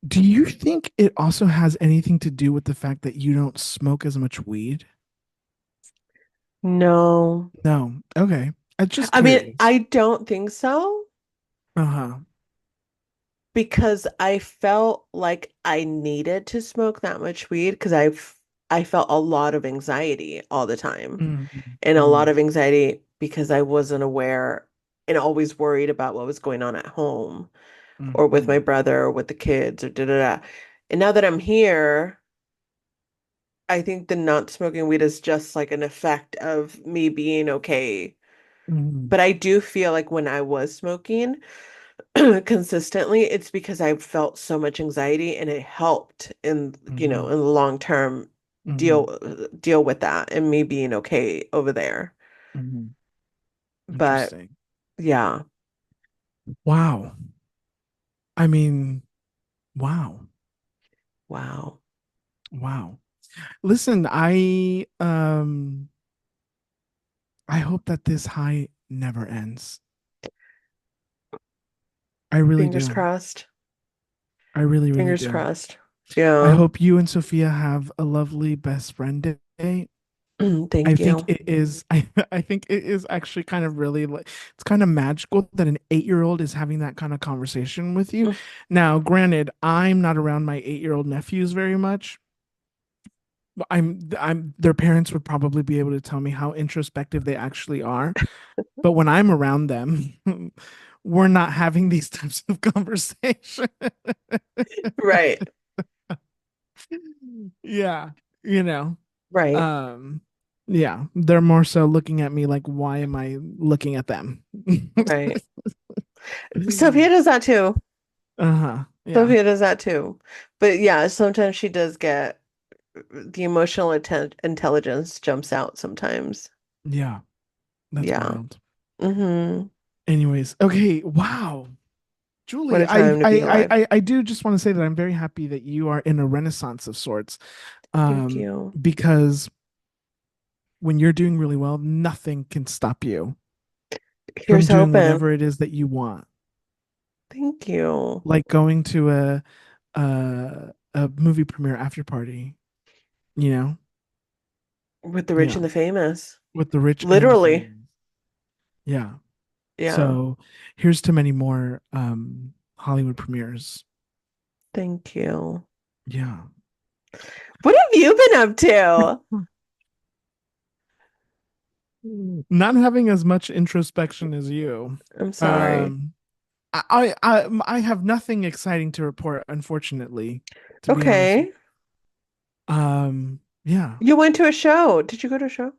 Do you think it also has anything to do with the fact that you don't smoke as much weed? No. No. Okay. I'm just I mean, curious. I don't think so. Uh-huh. Because I felt like I needed to smoke that much weed because I felt a lot of anxiety all the time Mm-hmm. and a lot Mm-hmm. of anxiety because I wasn't aware and always worried about what was going on at home or with my Mm-hmm. brother or with the kids or da da da. And now that I'm here, I think the not smoking weed is just like an effect of me being okay. Mm-hmm. But I do feel like when I was smoking, consistently, it's because I felt so much anxiety and it helped Mm-hmm. in the long term Mm-hmm. deal with that and me being okay over there. Mm-hmm. But Interesting. yeah, Wow. I mean, wow. wow. Wow. Listen, I hope that this high never ends. I really Fingers do. crossed. I really, really Fingers do. crossed. I Yeah. hope you and Sophia have a lovely best friend day. I Thank think you. it is I think it is actually kind of really like it's kind of magical that an 8-year-old is having that kind of conversation with you. Now, granted, I'm not around my 8-year-old nephews very much. But I'm their parents would probably be able to tell me how introspective they actually are. But when I'm around them, we're not having these types of conversation. Right. Yeah, you know. Right. Um, yeah, they're more so looking at me like, why am I looking at them? Right. Sophia does that too. Uh-huh. Yeah. Sophia does that too. But yeah, sometimes she does get the emotional intelligence jumps out sometimes. Yeah. That's Yeah. wild. Hmm. Anyways, okay, wow. What Julie, a time to be alive. I do just want to say that I'm very happy that you are in a renaissance of sorts. Thank Um, you. because when you're doing really well, nothing can stop you from Here's doing hoping. whatever it is that you want. Thank you. Like going to a movie premiere after party, you know? With the rich Yeah. and the famous. With the rich and the Literally. famous. Yeah. Yeah. So here's to many more Hollywood premieres. Thank you. Yeah. What have you been up to? Not having as much introspection as you. I'm sorry. Um, I have nothing exciting to report, unfortunately, to be honest with Okay. you. Yeah. You went to a show. Did you go to a show?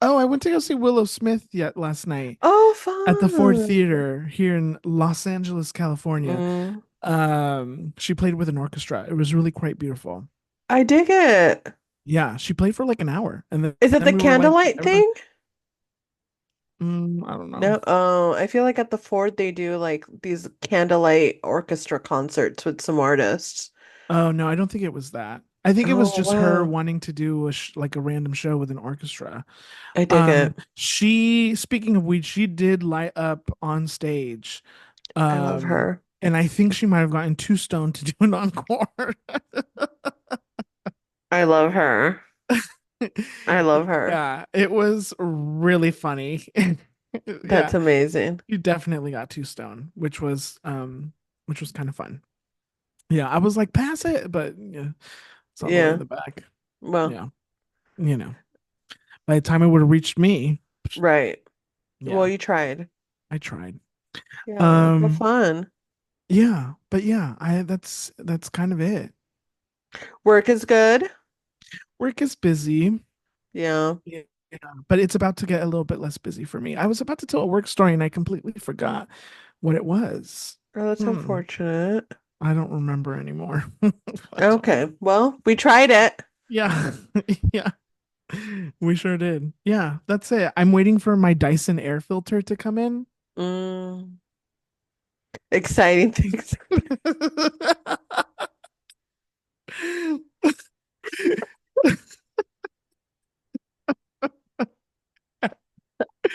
Oh, I went to go see Willow Smith yet last night Oh, at the Ford fun. Theater here in Los Angeles, California. Mm, She played with an orchestra. It was really quite beautiful. I dig it. Yeah, she played for like an hour, and Is it then the we were like, candlelight everybody, thing? I don't know. No. Oh, I feel like at the Ford they do like these candlelight orchestra concerts with some artists. Oh no, I don't think it was that. I think it was Oh, just her wow. wanting to do like a random show with an orchestra. I dig it. She, speaking of which, she did light up on stage. I love her. And I think she might have gotten too stoned to do an encore. I love her. I love her. Yeah, it was really funny. That's Yeah, amazing. she definitely got too stoned, which was kind of fun. Yeah, I was like, pass it, but yeah, it's all the way in Yeah. the back. Well, Yeah, you know, by the time it would have reached me, right. Well, yeah, you tried. I tried. Yeah. Have Um, fun. yeah, but yeah, I that's kind of it. Work is good. Work is busy. Yeah. Yeah, yeah, but it's about to get a little bit less busy for me. I was about to tell a work story and I completely forgot what it was. Oh, that's Hmm. unfortunate. I don't remember anymore. But Okay. Well, we tried it. yeah, yeah, we sure did. Yeah, that's it. I'm waiting for my Dyson air filter to come in. Mm, exciting things.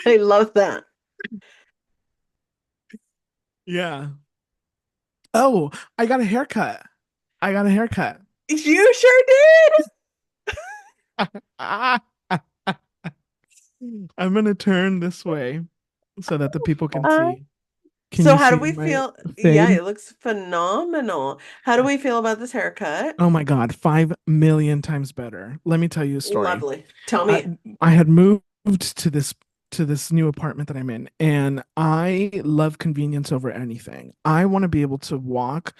I love that. Yeah. Oh, I got a haircut. I got a haircut. You sure did. I'm gonna turn this way so that the people can Uh, see. Can so you how do see we my feel? Yeah, fade? it looks phenomenal. How do we feel about this haircut? Oh my God, 5 million times better. Let me tell you a story. Lovely. Tell I me. I had moved to this new apartment that I'm in, and I love convenience over anything. I want to be able to walk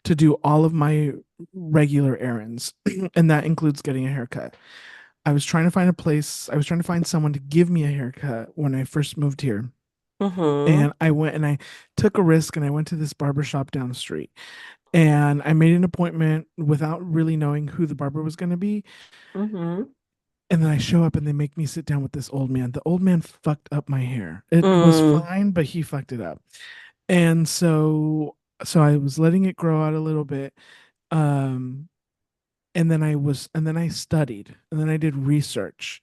to do all of my regular errands, and that includes getting a haircut. I was trying to find someone to give me a haircut when I first moved here. Mm-hmm. And I went and I took a risk and I went to this barber shop down the street. And I made an appointment without really knowing who the barber was going to be. Mm-hmm. And then I show up and they make me sit down with this old man. The old man fucked up my hair. It was Mm, fine, but he fucked it up. And so I was letting it grow out a little bit. Um and then I studied and then I did research.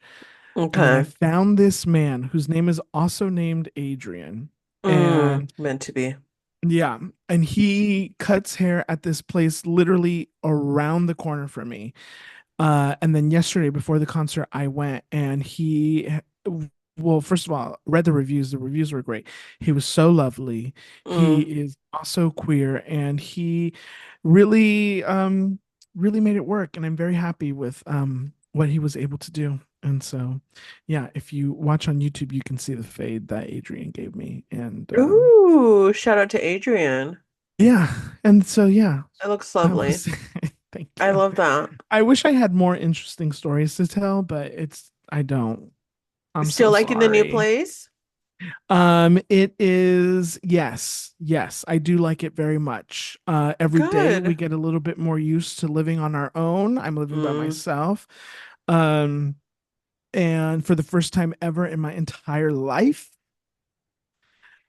And then I okay. found this man whose name is also named Adrian. Mm, And meant to be. yeah, and he cuts hair at this place literally around the corner from me. And then yesterday before the concert, I went and well, first of all, read the reviews. The reviews were great. He was so lovely. He Mm. is also queer, and he really, really made it work. And I'm very happy with what he was able to do. And so, yeah, if you watch on YouTube, you can see the fade that Adrian gave me. And Ooh, shout out to Adrian. yeah, and so yeah, It looks that lovely. was Thank I you. love that. I wish I had more interesting stories to tell, but I don't. I'm Still so liking the new sorry. place? It is, yes, yes, I do like it very much. Every day we Good. get a little bit more used to living on our own. I'm living by Mm, myself. Um, and for the first time ever in my entire life.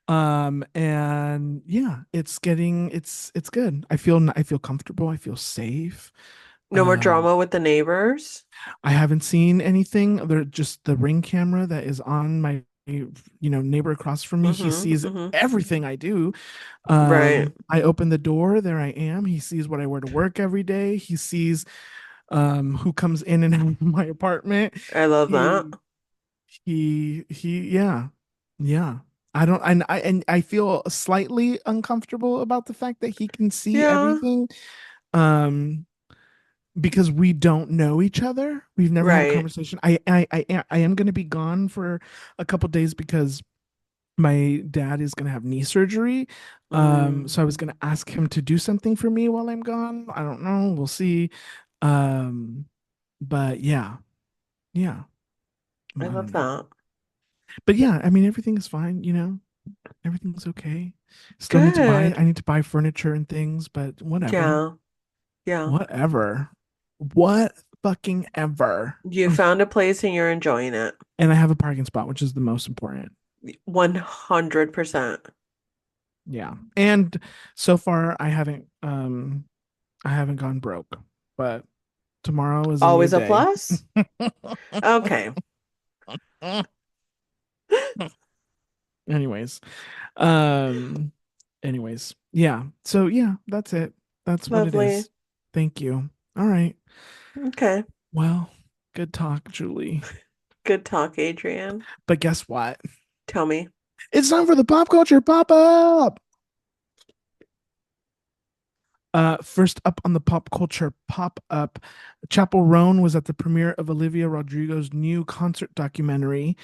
And yeah, it's good. I feel comfortable. I feel safe. no more Um, drama with the neighbors? I haven't seen anything. There just the Ring camera that is on my neighbor across from me. He Mm-hmm. sees Mm-hmm. everything I do. Right. I open the door, there I am. He sees what I wear to work every day. He sees who comes in and out of my apartment. I love that. He yeah. Yeah. I don't and I feel slightly uncomfortable about the fact that he can see Yeah. everything. Um because we don't know each other. We've never had a Right. conversation. I am going to be gone for a couple days because my dad is going to have knee surgery. So I was Mm, going to ask him to do something for me while I'm gone. I don't know. We'll see. Um, but yeah, yeah. I love Um, that. but yeah, I mean, everything is fine. Everything's okay. Still need to buy. I Good. need to buy furniture and things, but whatever, Yeah. Yeah. whatever, what fucking ever. You found a place and you're enjoying it. And I have a parking spot, which is the most important. 100%. Yeah. And so far I haven't gone broke, but tomorrow is a new Always a day. plus? Okay. anyways. Um yeah. So yeah, that's it. That's what it Lovely. is. Thank you. All right. Okay. Well, good talk, Julie. Good talk, Adrian. But guess what? Tell me. It's time for the pop culture pop up. First up on the pop culture pop up, Chappell Roan was at the premiere of Olivia Rodrigo's new concert documentary,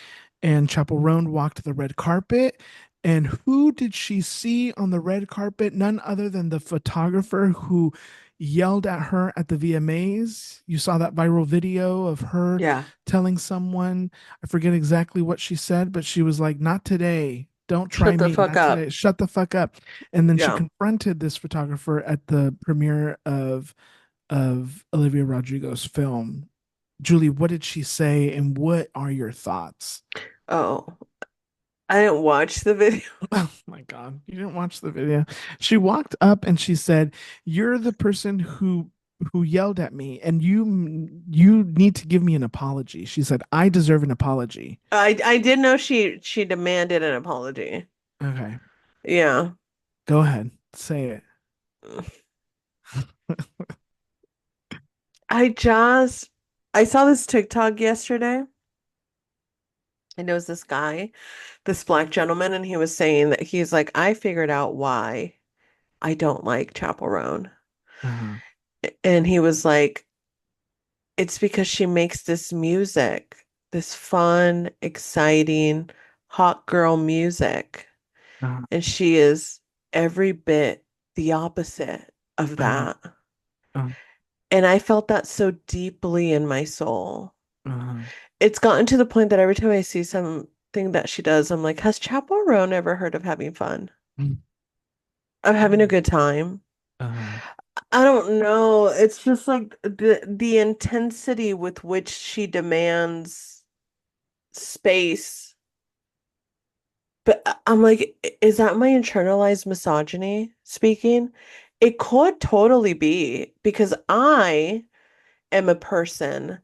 and Chappell Roan walked the red carpet. And who did she see on the red carpet? None other than the photographer who yelled at her at the VMAs. You saw that viral video of her Yeah. telling someone, I forget exactly what she said, but she was like, "Not today. Don't try Shut the me. fuck Not up. today. Shut the fuck up." And then she Yeah. confronted this photographer at the premiere of Olivia Rodrigo's film. Julie, what did she say and what are your thoughts? Oh, I didn't watch the video. Oh my God, you didn't watch the video. She walked up and she said, "You're the person who yelled at me and you need to give me an apology." She said, "I deserve an apology." I did know she demanded an apology. Okay, Yeah. go ahead. Say it. I just I saw this TikTok yesterday, and it was this guy, this black gentleman, and he was saying that he's like, I figured out why I don't like Chappell Roan. Uh-huh. And he was like, it's because she makes this music, this fun, exciting, hot girl music. Uh-huh. And she is every bit the opposite of Uh-huh. that. Uh-huh. And I felt that so deeply in my soul. Uh-huh. It's gotten to the point that every time I see something that she does, I'm like, has Chappell Roan ever heard of having fun? Of having a good time? Uh-huh. I don't know. It's just like the intensity with which she demands space. But I'm like, is that my internalized misogyny speaking? It could totally be because I am a person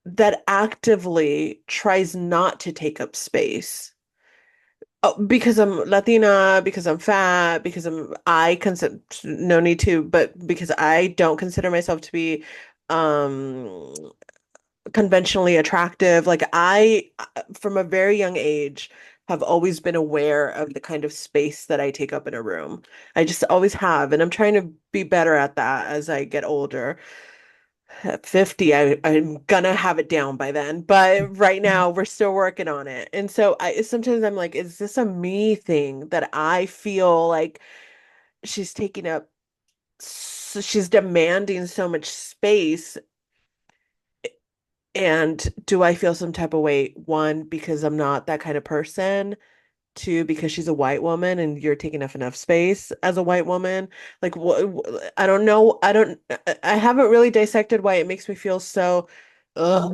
that actively tries not to take up space. Oh, because I'm Latina, because I'm fat, because I consider no need to, but because I don't consider myself to be um conventionally attractive. Like from a very young age, have always been aware of the kind of space that I take up in a room. I just always have, and I'm trying to be better at that as I get older. At 50, I'm gonna have it down by then, but right now we're still working on it. And so I sometimes I'm like, is this a me thing that I feel like she's taking up so she's demanding so much space. And do I feel some type of way? One, because I'm not that kind of person. Two, because she's a white woman and you're taking up enough space as a white woman. Like, what? I don't know. I haven't really dissected why it makes me feel so, ugh,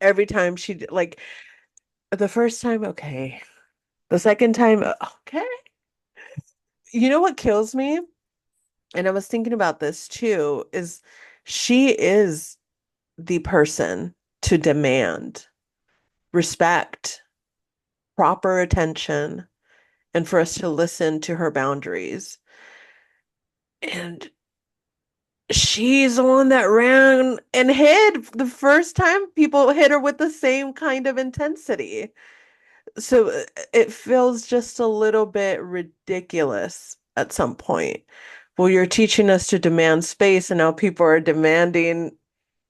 every time like, the first time, okay. The second time, okay. You know what kills me? And I was thinking about this too, is she is the person to demand respect, proper attention, and for us to listen to her boundaries. And she's the one that ran and hid the first time people hit her with the same kind of intensity. So it feels just a little bit ridiculous at some point. Well, you're teaching us to demand space, and now people are demanding,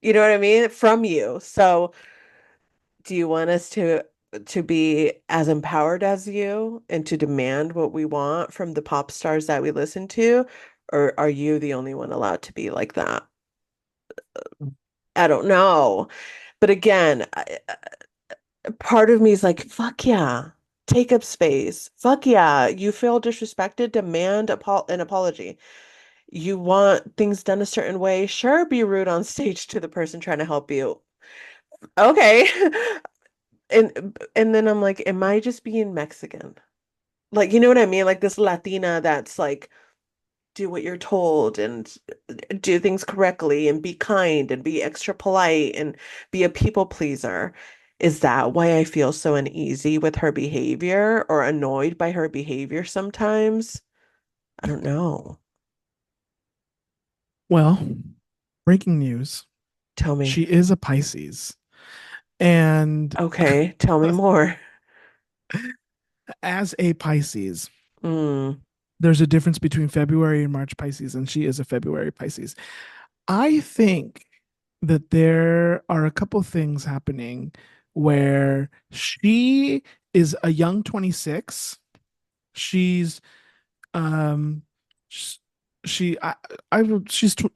you know what I mean, from you. So do you want us to be as empowered as you and to demand what we want from the pop stars that we listen to? Or are you the only one allowed to be like that? I don't know. But again, part of me is like, fuck yeah, take up space. Fuck yeah, you feel disrespected, demand an apology. You want things done a certain way, sure, be rude on stage to the person trying to help you. Okay. And then I'm like, am I just being Mexican? Like, you know what I mean? Like this Latina that's like, do what you're told and do things correctly and be kind and be extra polite and be a people pleaser. Is that why I feel so uneasy with her behavior or annoyed by her behavior sometimes? I don't know. Well, breaking news. Tell me. She is a Pisces. And Okay, tell me more. as a Pisces, Mm, there's a difference between February and March Pisces, and she is a February Pisces. I think that there are a couple things happening where she is a young 26. She's um sh- she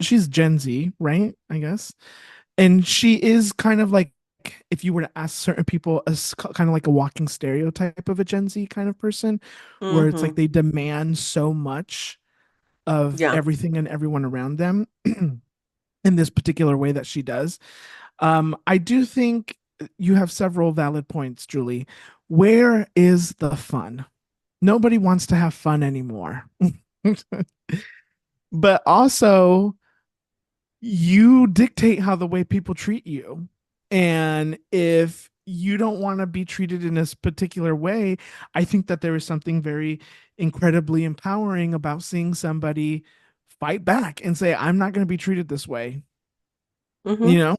she's Gen Z, right? I guess. And she is kind of like, if you were to ask certain people, kind of like a walking stereotype of a Gen Z kind of person, where it's like hmm. they demand so much of Yeah. everything and everyone around them in this particular way that she does. I do think you have several valid points, Julie. Where is the fun? Nobody wants to have fun anymore. But also, you dictate how the way people treat you. And if you don't want to be treated in this particular way, I think that there is something very incredibly empowering about seeing somebody fight back and say, I'm not going to be treated this way. Hmm. You know?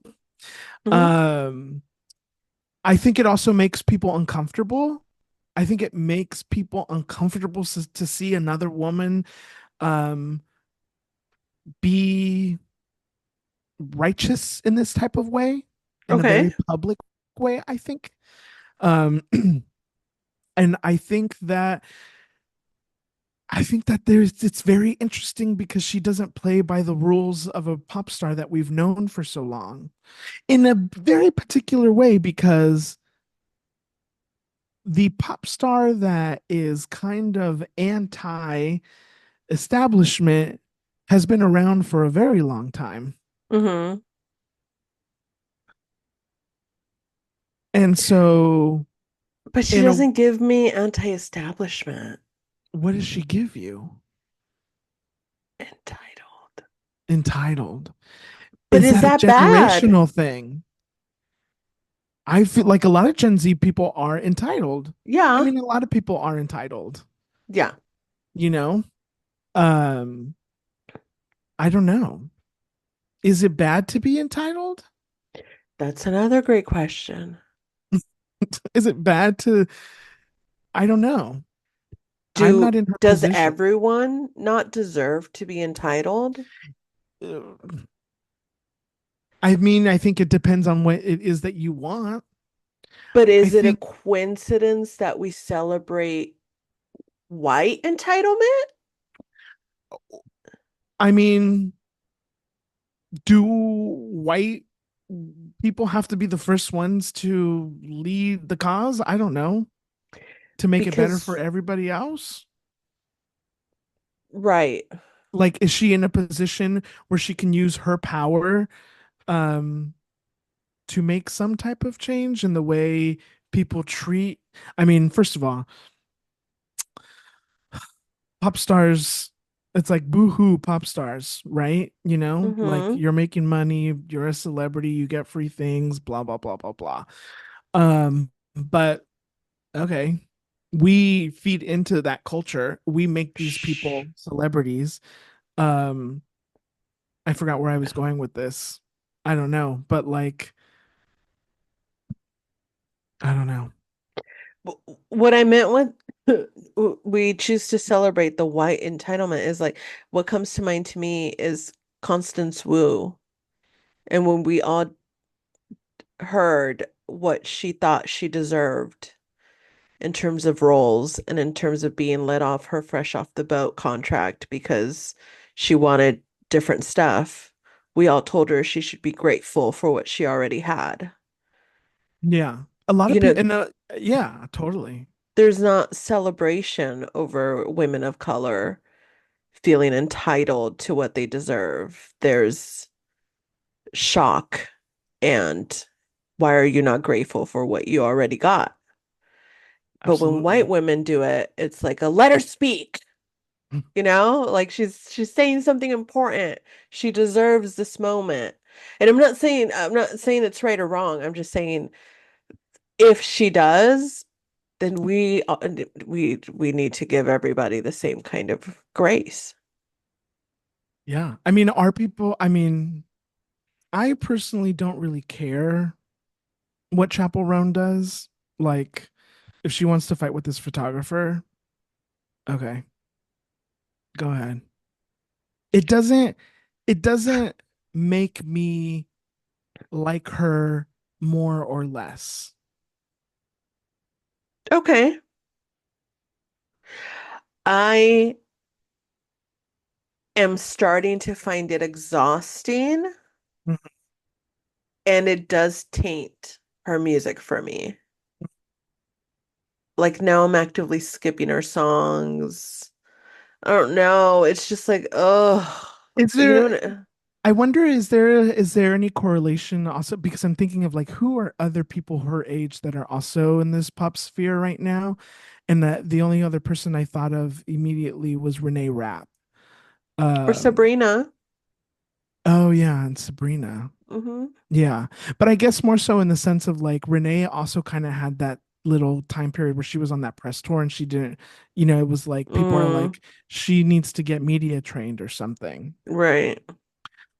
Hmm. Um, I think it also makes people uncomfortable. I think it makes people uncomfortable to see another woman um, be righteous in this type of way, in a Okay. very public way, I think. Um, and I think that there's it's very interesting because she doesn't play by the rules of a pop star that we've known for so long in a very particular way, because the pop star that is kind of anti establishment has been around for a very long time. Hmm. And so, But she in a doesn't give me anti-establishment. what does she give you? Entitled. Entitled. But Is is that a that bad? generational thing? I feel like a lot of Gen Z people are entitled. I Yeah. mean, a lot of people are entitled, Yeah. you know? Um, I don't know. Is it bad to be entitled? That's another great question. Is it bad to, I don't know. I'm not Do in her does position. everyone not deserve to be entitled? I mean, I think it depends on what it is that you want. But I is it a think coincidence that we celebrate white entitlement? I mean, do white people have to be the first ones to lead the cause? I don't know. To make it better for Because, everybody else? right. Like, is she in a position where she can use her power um to make some type of change in the way people treat? I mean, first of all, pop stars, it's like boohoo pop stars, right? You know, like Mm-hmm. you're making money, you're a celebrity, you get free things, blah blah blah blah blah. But okay, we feed into that culture. We make these Shh. people celebrities. Um, I forgot where I was going with this. I don't know, but like, I don't know. What I meant with we choose to celebrate the white entitlement is like what comes to mind to me is Constance Wu. And when we all heard what she thought she deserved in terms of roles and in terms of being let off her fresh off the boat contract because she wanted different stuff, we all told her she should be grateful for what she already had. Yeah, a lot of You people, know, and yeah, totally. there's not celebration over women of color feeling entitled to what they deserve. There's shock and why are you not grateful for what you already got? But when white Absolutely. women do it, it's like a let her speak, like she's saying something important. She deserves this moment. And I'm not saying it's right or wrong. I'm just saying if she does, then we need to give everybody the same kind of grace. Yeah. I mean, are people, I mean, I personally don't really care what Chappell Roan does. Like, if she wants to fight with this photographer, okay, go ahead. It doesn't, it doesn't make me like her more or less. Okay. I am starting to find it exhausting, Mhm. and it does taint her music for me. Like now I'm actively skipping her songs. I don't know. It's just like, oh, Is you there, know, I wonder, is there any correlation also? Because I'm thinking of like who are other people her age that are also in this pop sphere right now? And that the only other person I thought of immediately was Renee Rapp. or Um, Sabrina. oh yeah, and Sabrina. Mm-hmm. Yeah. But I guess more so in the sense of like Renee also kind of had that little time period where she was on that press tour and she didn't, it was like people are Mm, like, she needs to get media trained or something. right.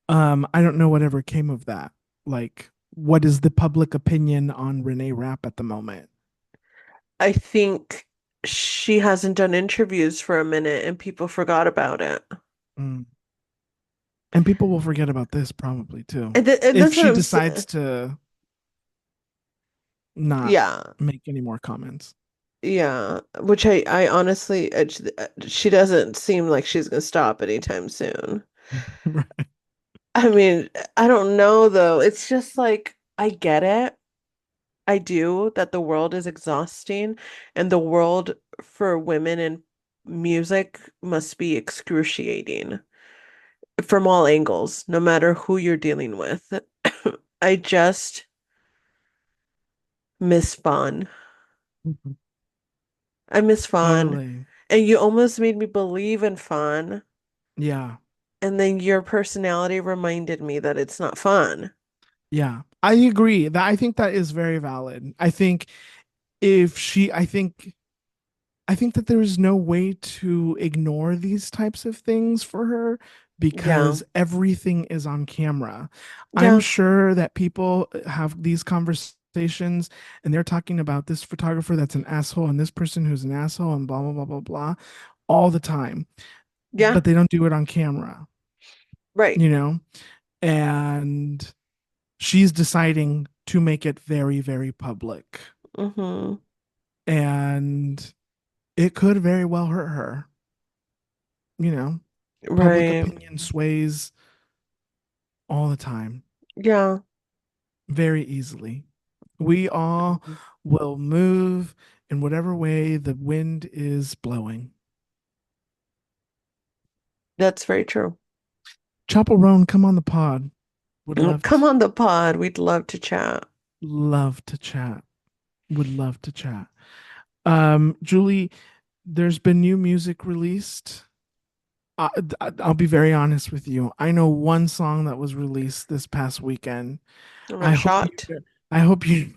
I don't know whatever came of that. Like, what is the public opinion on Renee Rapp at the moment? I think she hasn't done interviews for a minute and people forgot about it. Mm. And people will forget about this probably too. And If that's what she I'm decides saying. to not Yeah. make any more comments. Yeah. Which I honestly, she doesn't seem like she's gonna stop anytime soon. Right. I mean, I don't know though. It's just like I get it. I do that the world is exhausting and the world for women in music must be excruciating from all angles, no matter who you're dealing with. I just miss fun. Mhm. I miss fun. Totally. And you almost made me believe in fun. Yeah. And then your personality reminded me that it's not fun. Yeah. I agree. That I think that is very valid. I think if she I think that there is no way to ignore these types of things for her Yeah. because everything is on camera. I'm Yeah. sure that people have these conversations and they're talking about this photographer that's an asshole and this person who's an asshole and blah, blah, blah, blah, blah all the time, Yeah. but they don't do it on camera, Right. you know? And she's deciding to make it very, very public. Mm-hmm. And it could very well hurt her, you know? Public Right. opinion sways all the time, Yeah. very easily. We all Mhm. will move in whatever way the wind is blowing. That's very true. Chappell Roan, come on the pod. Would Come on the pod. We'd love to chat. love to chat. Would love to chat. Julie, there's been new music released. I, I'll be very honest with you. I know one song that was released this past weekend. I'm I not hope you, shocked. I hope you,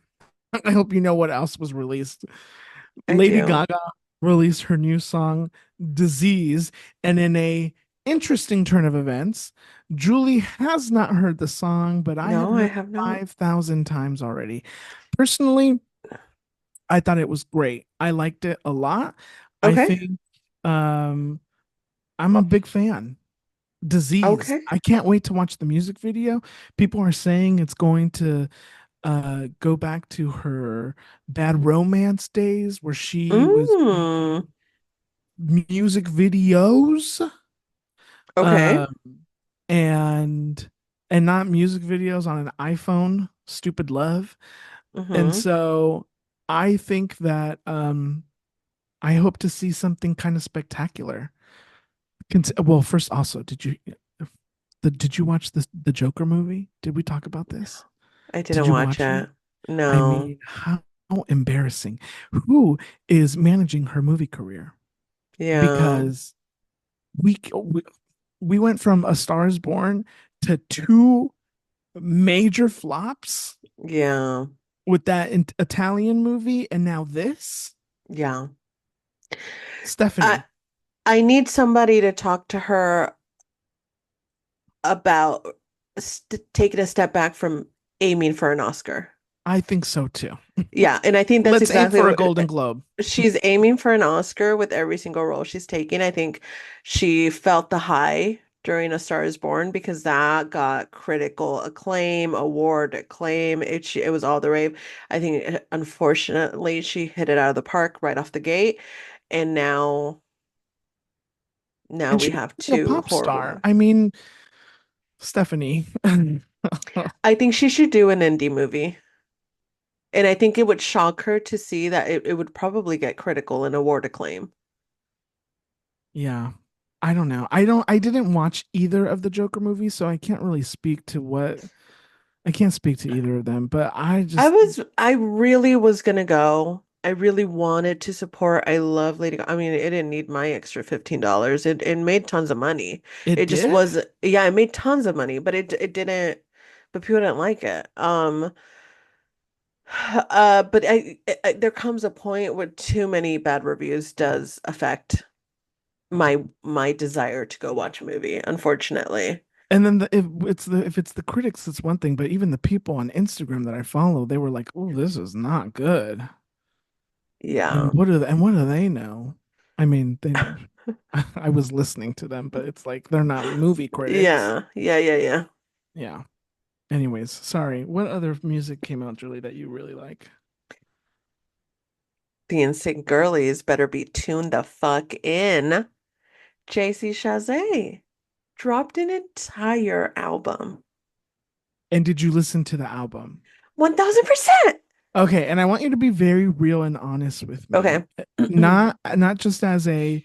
I hope you know what else was released. I Lady do. Gaga released her new song "Disease," and in a interesting turn of events, Julie has not heard the song, but I have No, I heard have it not. 5,000 times already. Personally, I thought it was great. I liked it a lot. I Okay. think um, I'm a big fan. Disease. Okay. I can't wait to watch the music video. People are saying it's going to go back to her bad romance days where she was Mm. making music videos Okay. uh, and not music videos on an iPhone. Stupid love. And Mm-hmm. so I think that I hope to see something kind of spectacular. Well, first, also, did you watch the Joker movie? Did we talk about this? I Did didn't you watch watch it? it. I No. mean, how embarrassing. Who is managing her movie career? Yeah. Because we we went from A Star is Born to two major flops Yeah. with that Italian movie, and now this. Yeah. I Stephanie, I need somebody to talk to her about taking a step back from aiming for an Oscar. I think so too. Yeah, and I think that's Let's aim exactly for a what Golden Globe. she's aiming for an Oscar with every single role she's taking. I think she felt the high during A Star is Born because that got critical acclaim, award acclaim. It was all the rave. I think unfortunately she hit it out of the park right off the gate, and now And we she's have a two pop horrible star. movies. I mean, Stephanie. I think she should do an indie movie. And I think it would shock her to see that it would probably get critical and award acclaim. Yeah. I don't know. I didn't watch either of the Joker movies, so I can't really speak to what I can't speak to either of them, but I really was gonna go. I really wanted to support. I love Lady Gaga. I mean, it didn't need my extra $15. It made tons of money. it It just did. was, yeah, it made tons of money, but it didn't, but people didn't like it. But there comes a point where too many bad reviews does affect my desire to go watch a movie, unfortunately. And then if it's the critics, it's one thing, but even the people on Instagram that I follow, they were like, "Oh, this is not good." Yeah. And what do they know? I mean, they I was listening to them, but it's like they're not movie critics. Yeah. Yeah, yeah, yeah. Yeah. Anyways, sorry. What other music came out, Julie, that you really like? The NSYNC girlies better be tuned the fuck in. JC Chazé dropped an entire album. And did you listen to the album? 1000%. Okay, and I want you to be very real and honest with me. Okay. Not just as a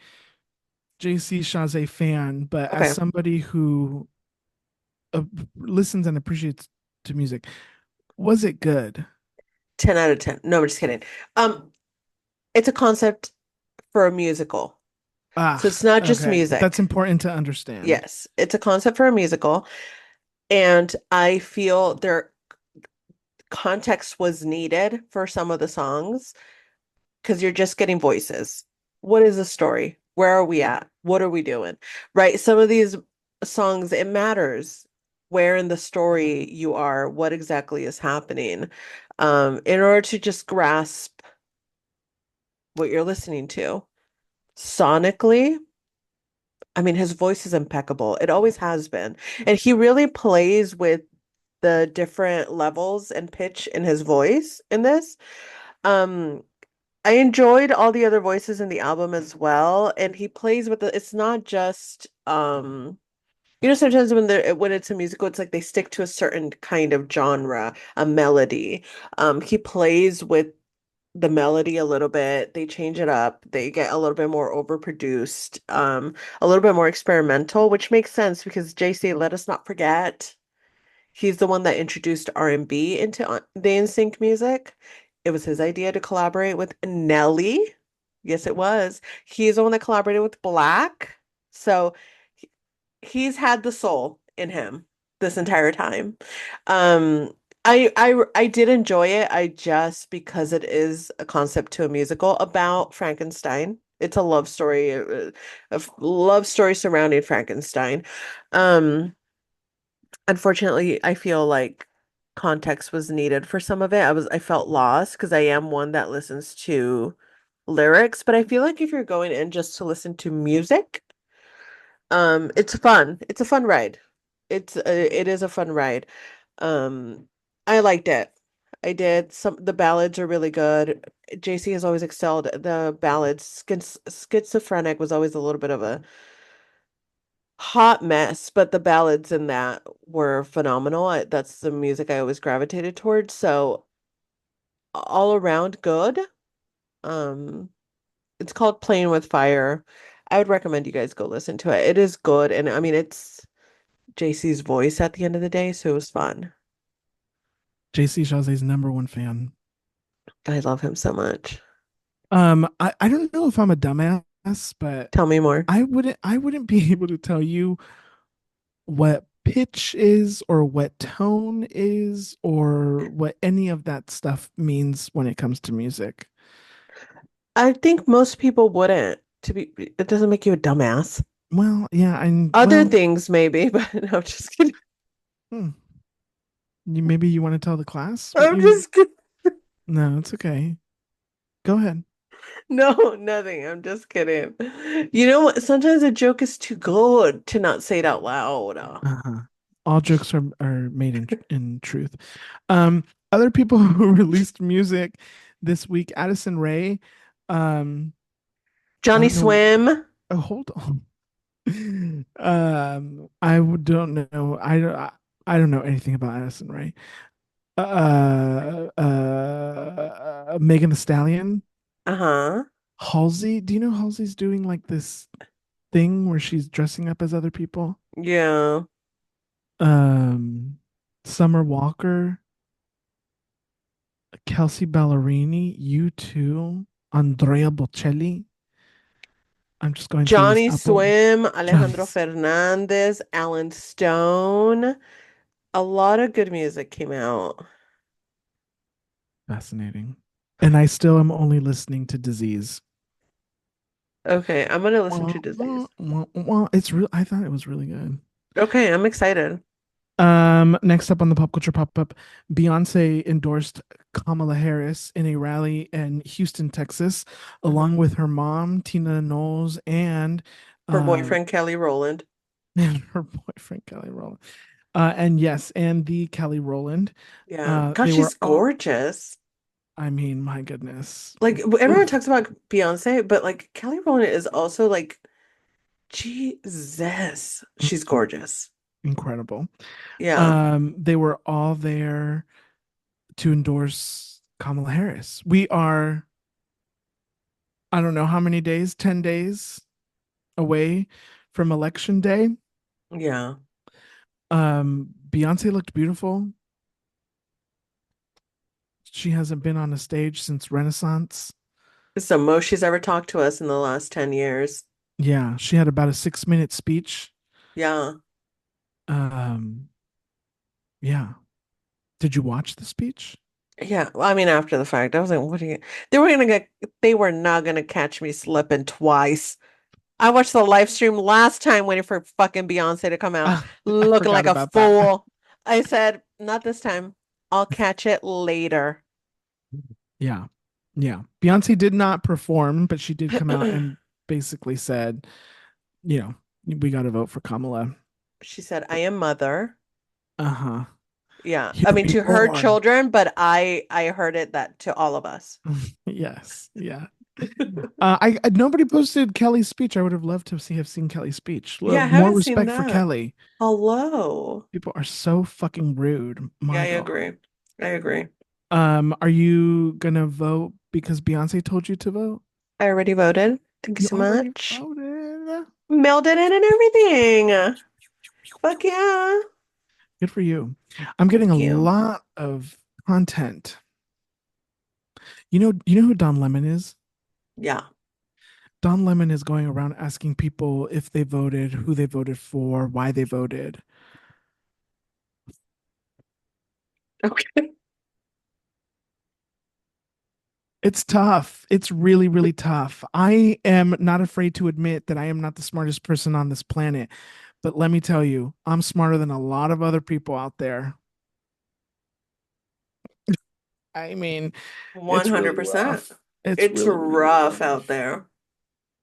JC Chazé fan, but as Okay. somebody who listens and appreciates to music. Was it good? 10 out of 10. No, I'm just kidding. Um, it's a concept for a musical. So Ah, it's not just okay. That's music. important to understand. Yes, it's a concept for a musical. And I feel their context was needed for some of the songs because you're just getting voices. What is the story? Where are we at? What are we doing? Right? Some of these songs, it matters where in the story you are, what exactly is happening, in order to just grasp what you're listening to. Sonically, I mean, his voice is impeccable. It always has been. And he really plays with the different levels and pitch in his voice in this. Um, I enjoyed all the other voices in the album as well, and he plays with it's not just sometimes when it's a musical, it's like they stick to a certain kind of genre, a melody. He plays with the melody a little bit. They change it up. They get a little bit more overproduced, a little bit more experimental, which makes sense because JC, let us not forget, he's the one that introduced R&B into the NSYNC music. It was his idea to collaborate with Nelly. Yes, it was. He's the one that collaborated with Black. So he's had the soul in him this entire time. Um, I did enjoy it. I just because it is a concept to a musical about Frankenstein. It's a love story, a love story surrounding Frankenstein. Um, Unfortunately, I feel like context was needed for some of it. I felt lost because I am one that listens to lyrics, but I feel like if you're going in just to listen to music, it's fun. It's a fun ride. It is a fun ride. I liked it. I did. The ballads are really good. JC has always excelled at the ballads. Schizophrenic was always a little bit of a hot mess, but the ballads in that were phenomenal. That's the music I always gravitated towards. So all around good. Um, it's called Playing with Fire. I would recommend you guys go listen to it. It is good, and I mean it's JC's voice at the end of the day, so it was fun. JC Chasez's number one fan. I love him so much. I don't know if I'm a dumbass, but Tell me more. I wouldn't be able to tell you what pitch is or what tone is or what any of that stuff means when it comes to music. I think most people wouldn't, to be, it doesn't make you a dumbass. Well, yeah, and Other well, things maybe, but no, I'm just kidding. hmm, maybe you want to tell the class what I'm you. just kidding. No, it's okay. Go ahead. No, nothing. I'm just kidding. You know what? Sometimes a joke is too good to not say it out loud. Uh-huh. All jokes are made in truth. Um, Other people who released music this week, Addison Rae. I Johnny don't know. Swim. Oh, hold on. Don't know. I don't know anything about Addison Rae. Megan the Stallion. Uh-huh. Halsey. Do you know Halsey's doing like this thing where she's dressing up as other people? Yeah. Um, Summer Walker, Kelsey Ballerini, you too, Andrea Bocelli. I'm just going through this Johnny Apple. Swim, Johnny, Alejandro Fernandez, Alan Stone. A lot of good music came out. fascinating. And I still am only listening to Disease. Okay, I'm gonna listen Wah, to wah, Disease. wah, wah. It's real. I thought it was really good. Okay, I'm excited. Next up on the pop culture pop up, Beyonce endorsed Kamala Harris in a rally in Houston, Texas, along Uh-huh. with her mom, Tina Knowles, Her uh, boyfriend, Kelly Rowland. and her boyfriend Kelly Rowland. And yes, and the Kelly Rowland. Yeah. God, They were she's all. gorgeous. I mean, my goodness. Like everyone Oof, talks about Beyonce, but like Kelly Rowland is also like Jesus. She's gorgeous. incredible. Yeah. They were all there to endorse Kamala Harris. We are, I don't know how many days, 10 days away from election day. Yeah. Beyonce looked beautiful. She hasn't been on a stage since Renaissance. It's the most she's ever talked to us in the last 10 years. Yeah, she had about a 6 minute speech. Yeah. Um, yeah. Did you watch the speech? Yeah. Well, I mean, after the fact, I was like, what are you? They were not gonna catch me slipping twice. I watched the live stream last time waiting for fucking Beyonce to come out, I looking forgot like a about that. fool. I said, not this time. I'll catch it later. Yeah. Yeah. Beyonce did not perform, but she did come out and basically said, you know, we got to vote for Kamala. She said, I am mother. Uh-huh. Yeah. I Hear mean me to her roar. children, but I heard it that to all of us. Yes, yeah. Nobody posted Kelly's speech. I would have loved to have seen Kelly's speech. Yeah, I More haven't seen respect for that. Kelly. Hello. People are so fucking rude. Yeah, I My God. agree. I agree. Are you gonna vote because Beyonce told you to vote? I already voted. Thank you You so already much. voted. Mailed it in and everything. Fuck yeah. Good for you. I'm getting a Thank you. lot of content. You know who Don Lemon is? Yeah. Don Lemon is going around asking people if they voted, who they voted for, why they voted. Okay. It's tough. It's really, really tough. I am not afraid to admit that I am not the smartest person on this planet. But let me tell you, I'm smarter than a lot of other people out there. I mean, it's really 100%. rough. It's It's really, really rough out rough. there.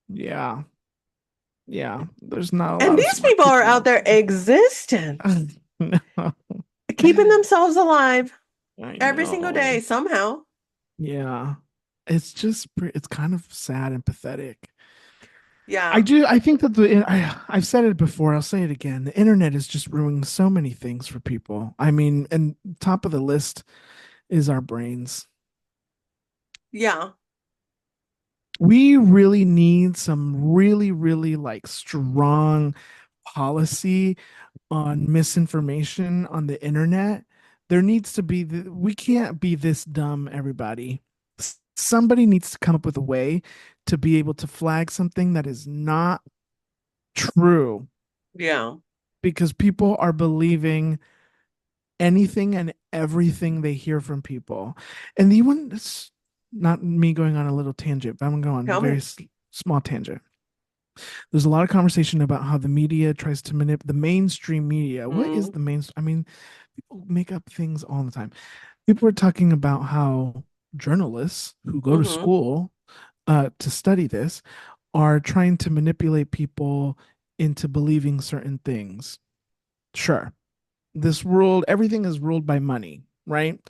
Yeah. Yeah. There's not a And lot of these smart people are people out out there there. existing, No, keeping themselves alive I every single know. day somehow. Yeah. It's kind of sad and pathetic. Yeah. I think that I've said it before, I'll say it again. The internet is just ruining so many things for people. I mean, and top of the list is our brains. Yeah. We really need some really, really like strong policy on misinformation on the internet. There needs to be, we can't be this dumb, everybody. Somebody needs to come up with a way to be able to flag something that is not true Yeah. because people are believing anything and everything they hear from people. And the one that's not me going on a little tangent, but I'm going to go on a Tell very me. small tangent. There's a lot of conversation about how the media tries to manipulate the mainstream media. What is Mm, the main? I mean, people make up things all the time. People are talking about how journalists who go to mm-hmm. school to study this are trying to manipulate people into believing certain things. Sure, this world, everything is ruled by money, right?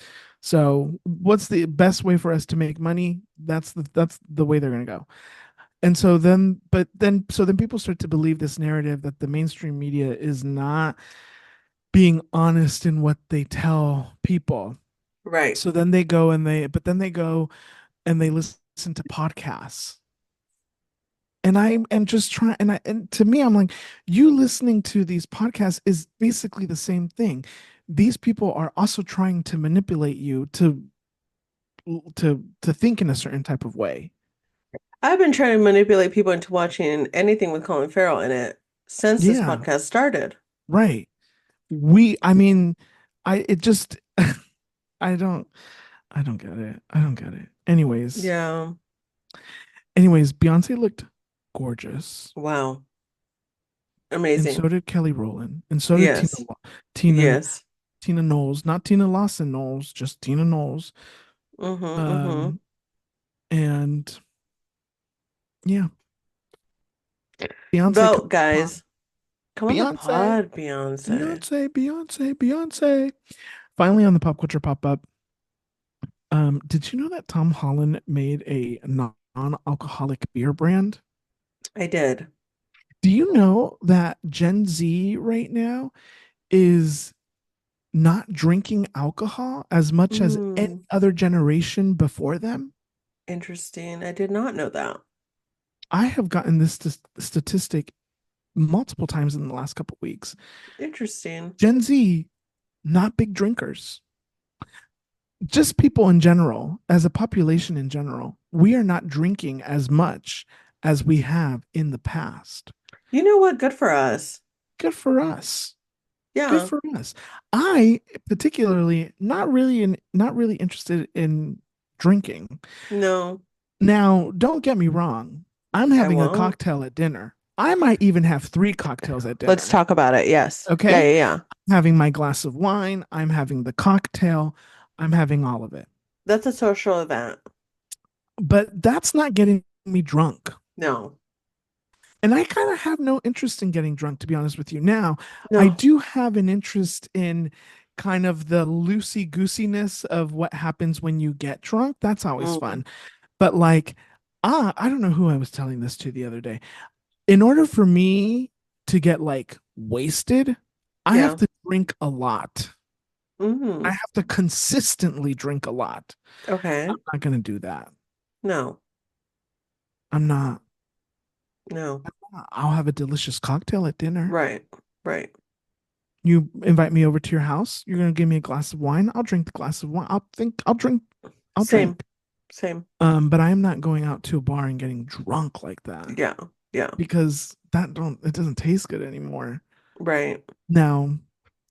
So, what's the best way for us to make money? That's the way they're going to go. And so then, so then people start to believe this narrative that the mainstream media is not being honest in what they tell people. Right. So then they go and but then they go and they listen to podcasts. And I am just trying, and to me, I'm like, you listening to these podcasts is basically the same thing. These people are also trying to manipulate you to think in a certain type of way. I've been trying to manipulate people into watching anything with Colin Farrell in it since this Yeah, podcast started. right. I mean, it just, I don't, I don't get it. I don't get it. Yeah. Anyways, Beyonce looked gorgeous, Wow. and Amazing. so did Kelly Rowland, and so did Yes. Tina, Yes. Tina Knowles, not Tina Lawson Knowles, just Tina Knowles. Mm-hmm. Mm-hmm. Um, and yeah, Beyonce, come Vote, on the pod. guys. Come on the Beyonce, pod, Beyonce. Beyonce. Finally on the pop culture pop up. Did you know that Tom Holland made a non-alcoholic beer brand? I did. Do you know that Gen Z right now is not drinking alcohol as much as any Mm, other generation before them? interesting. I did not know that. I have gotten this statistic multiple times in the last couple of weeks. Interesting. Gen Z, not big drinkers. Just people in general, as a population in general, we are not drinking as much as we have in the past. You know what? Good for us. Good for us. Good Yeah. for us. I particularly not really interested in drinking. No, Now, don't get me wrong. I'm I having a won't. cocktail at dinner. I might even have three cocktails at Let's dinner. talk about it. Yes. Yeah, Okay? yeah, yeah. I'm having my glass of wine. I'm having the cocktail. I'm having all of it. That's a social event. But that's not getting me drunk. No. And I kind of have no interest in getting drunk, to be honest with you. Now, I No. do have an interest in kind of the loosey goosiness of what happens when you get drunk. That's always Mm, fun. But like, I don't know who I was telling this to the other day. In order for me to get like wasted, I have yeah. to drink a lot. I Mm, have to consistently drink a lot. I'm okay. not gonna do that. No, I'm not. no. I'll have a delicious cocktail at dinner. Right, right. You invite me over to your house. You're gonna give me a glass of wine. I'll drink the glass of wine. I'll drink. I'll Same, drink. same. But I am not going out to a bar and getting drunk like that Yeah, yeah. because that don't it doesn't taste good anymore. Right. Now,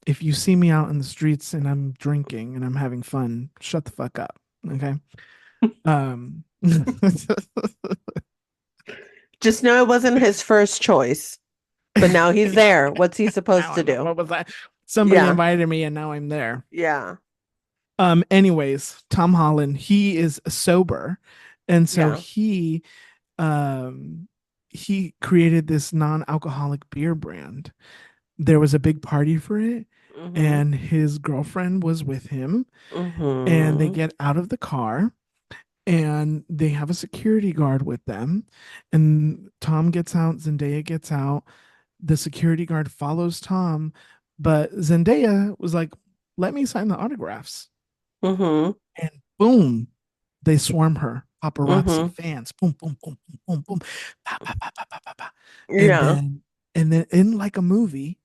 if you see me out in the streets and I'm drinking and I'm having fun, shut the fuck up. Okay. Just know it wasn't his first choice, but now he's there. What's he supposed now to do? what was that? Somebody Yeah, invited me and now I'm there. yeah, Anyways, Tom Holland, he is sober. And so yeah. um he created this non-alcoholic beer brand. There was a big party for it, Mm-hmm. and his girlfriend was with him, and they Mm-hmm. get out of the car and they have a security guard with them. And Tom gets out, Zendaya gets out. The security guard follows Tom, but Zendaya was like, "Let me sign the autographs." Mm-hmm. And boom, they swarm her. Paparazzi, Mm-hmm. fans, boom, boom, boom, boom, boom, boom, pa, pa, pa, pa, pa, pa, pa. And Yeah. then, and then, in like a movie,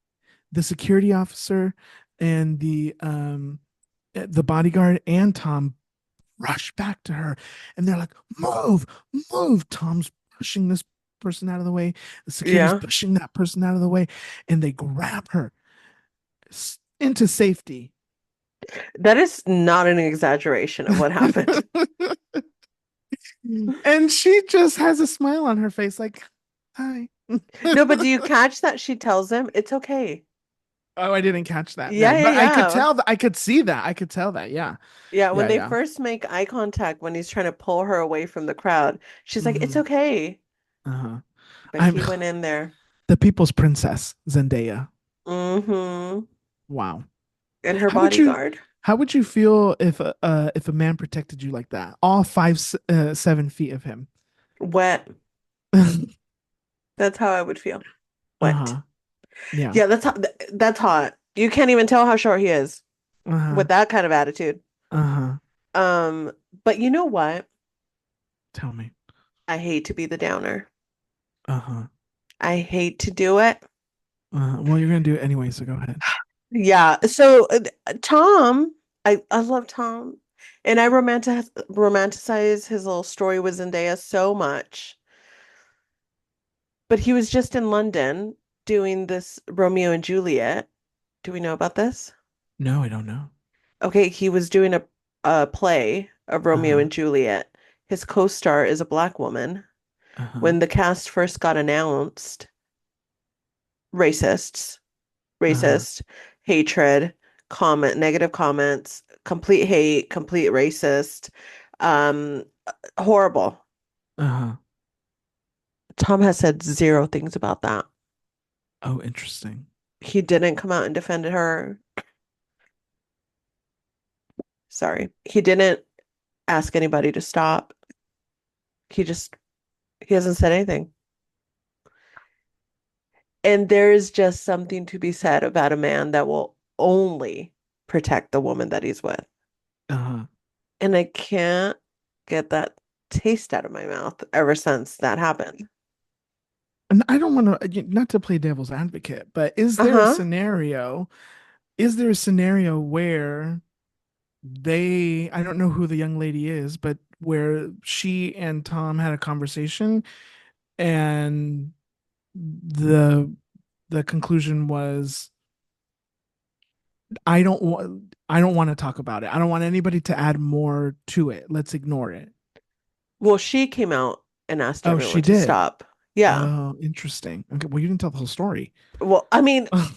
the security officer and the bodyguard and Tom rush back to her, and they're like, "Move, move!" Tom's pushing this person out of the way. The security's Yeah. pushing that person out of the way, and they grab her into safety. That is not an exaggeration of what happened. And she just has a smile on her face, like, "Hi." No, but do you catch that she tells him it's okay? Oh, I didn't catch that. Yeah, No, yeah, but I could yeah. tell that. I could see that. I could tell that. Yeah. Yeah, when Yeah. they Yeah. first make eye contact when he's trying to pull her away from the crowd, she's like, "It's Hmm. okay." Uh-huh. But I'm he went in there. the people's princess, Zendaya. Mm-hmm. Wow. And her How would you bodyguard. how would you feel if a man protected you like that? All 7 feet of him. Wet. That's how I would feel. Wet. Uh-huh. Yeah. Yeah, that's hot. You can't even tell how short he is Uh-huh. with that kind of attitude. Uh-huh. Um, but you know what? Tell me. I hate to be the downer. Uh-huh. I hate to do it. Well, you're gonna do it anyway, so go ahead. Yeah. So Tom, I love Tom, and I romanticize his little story with Zendaya so much. But he was just in London doing this Romeo and Juliet. Do we know about this? No, I don't know. Okay, he was doing a play of Romeo Uh-huh. and Juliet. His co-star is a black woman. Uh-huh. When the cast first got announced, racists, Uh-huh. racist, hatred, negative comments, complete hate, complete racist, um, horrible. Uh-huh. Tom has said zero things about that. Oh, interesting. He didn't come out and defend her. Sorry. He didn't ask anybody to stop. He just, he hasn't said anything. And there is just something to be said about a man that will only protect the woman that he's with. Uh-huh. And I can't get that taste out of my mouth ever since that happened. And I don't want to not to play devil's advocate, but Uh-huh. is there a scenario where I don't know who the young lady is, but where she and Tom had a conversation and the the conclusion was I don't want to talk about it. I don't want anybody to add more to it. Let's ignore it. Well, she came out and asked Oh, she everyone to did. stop. Yeah. Oh, interesting. Okay, well, you didn't tell the whole story. Well, I mean, I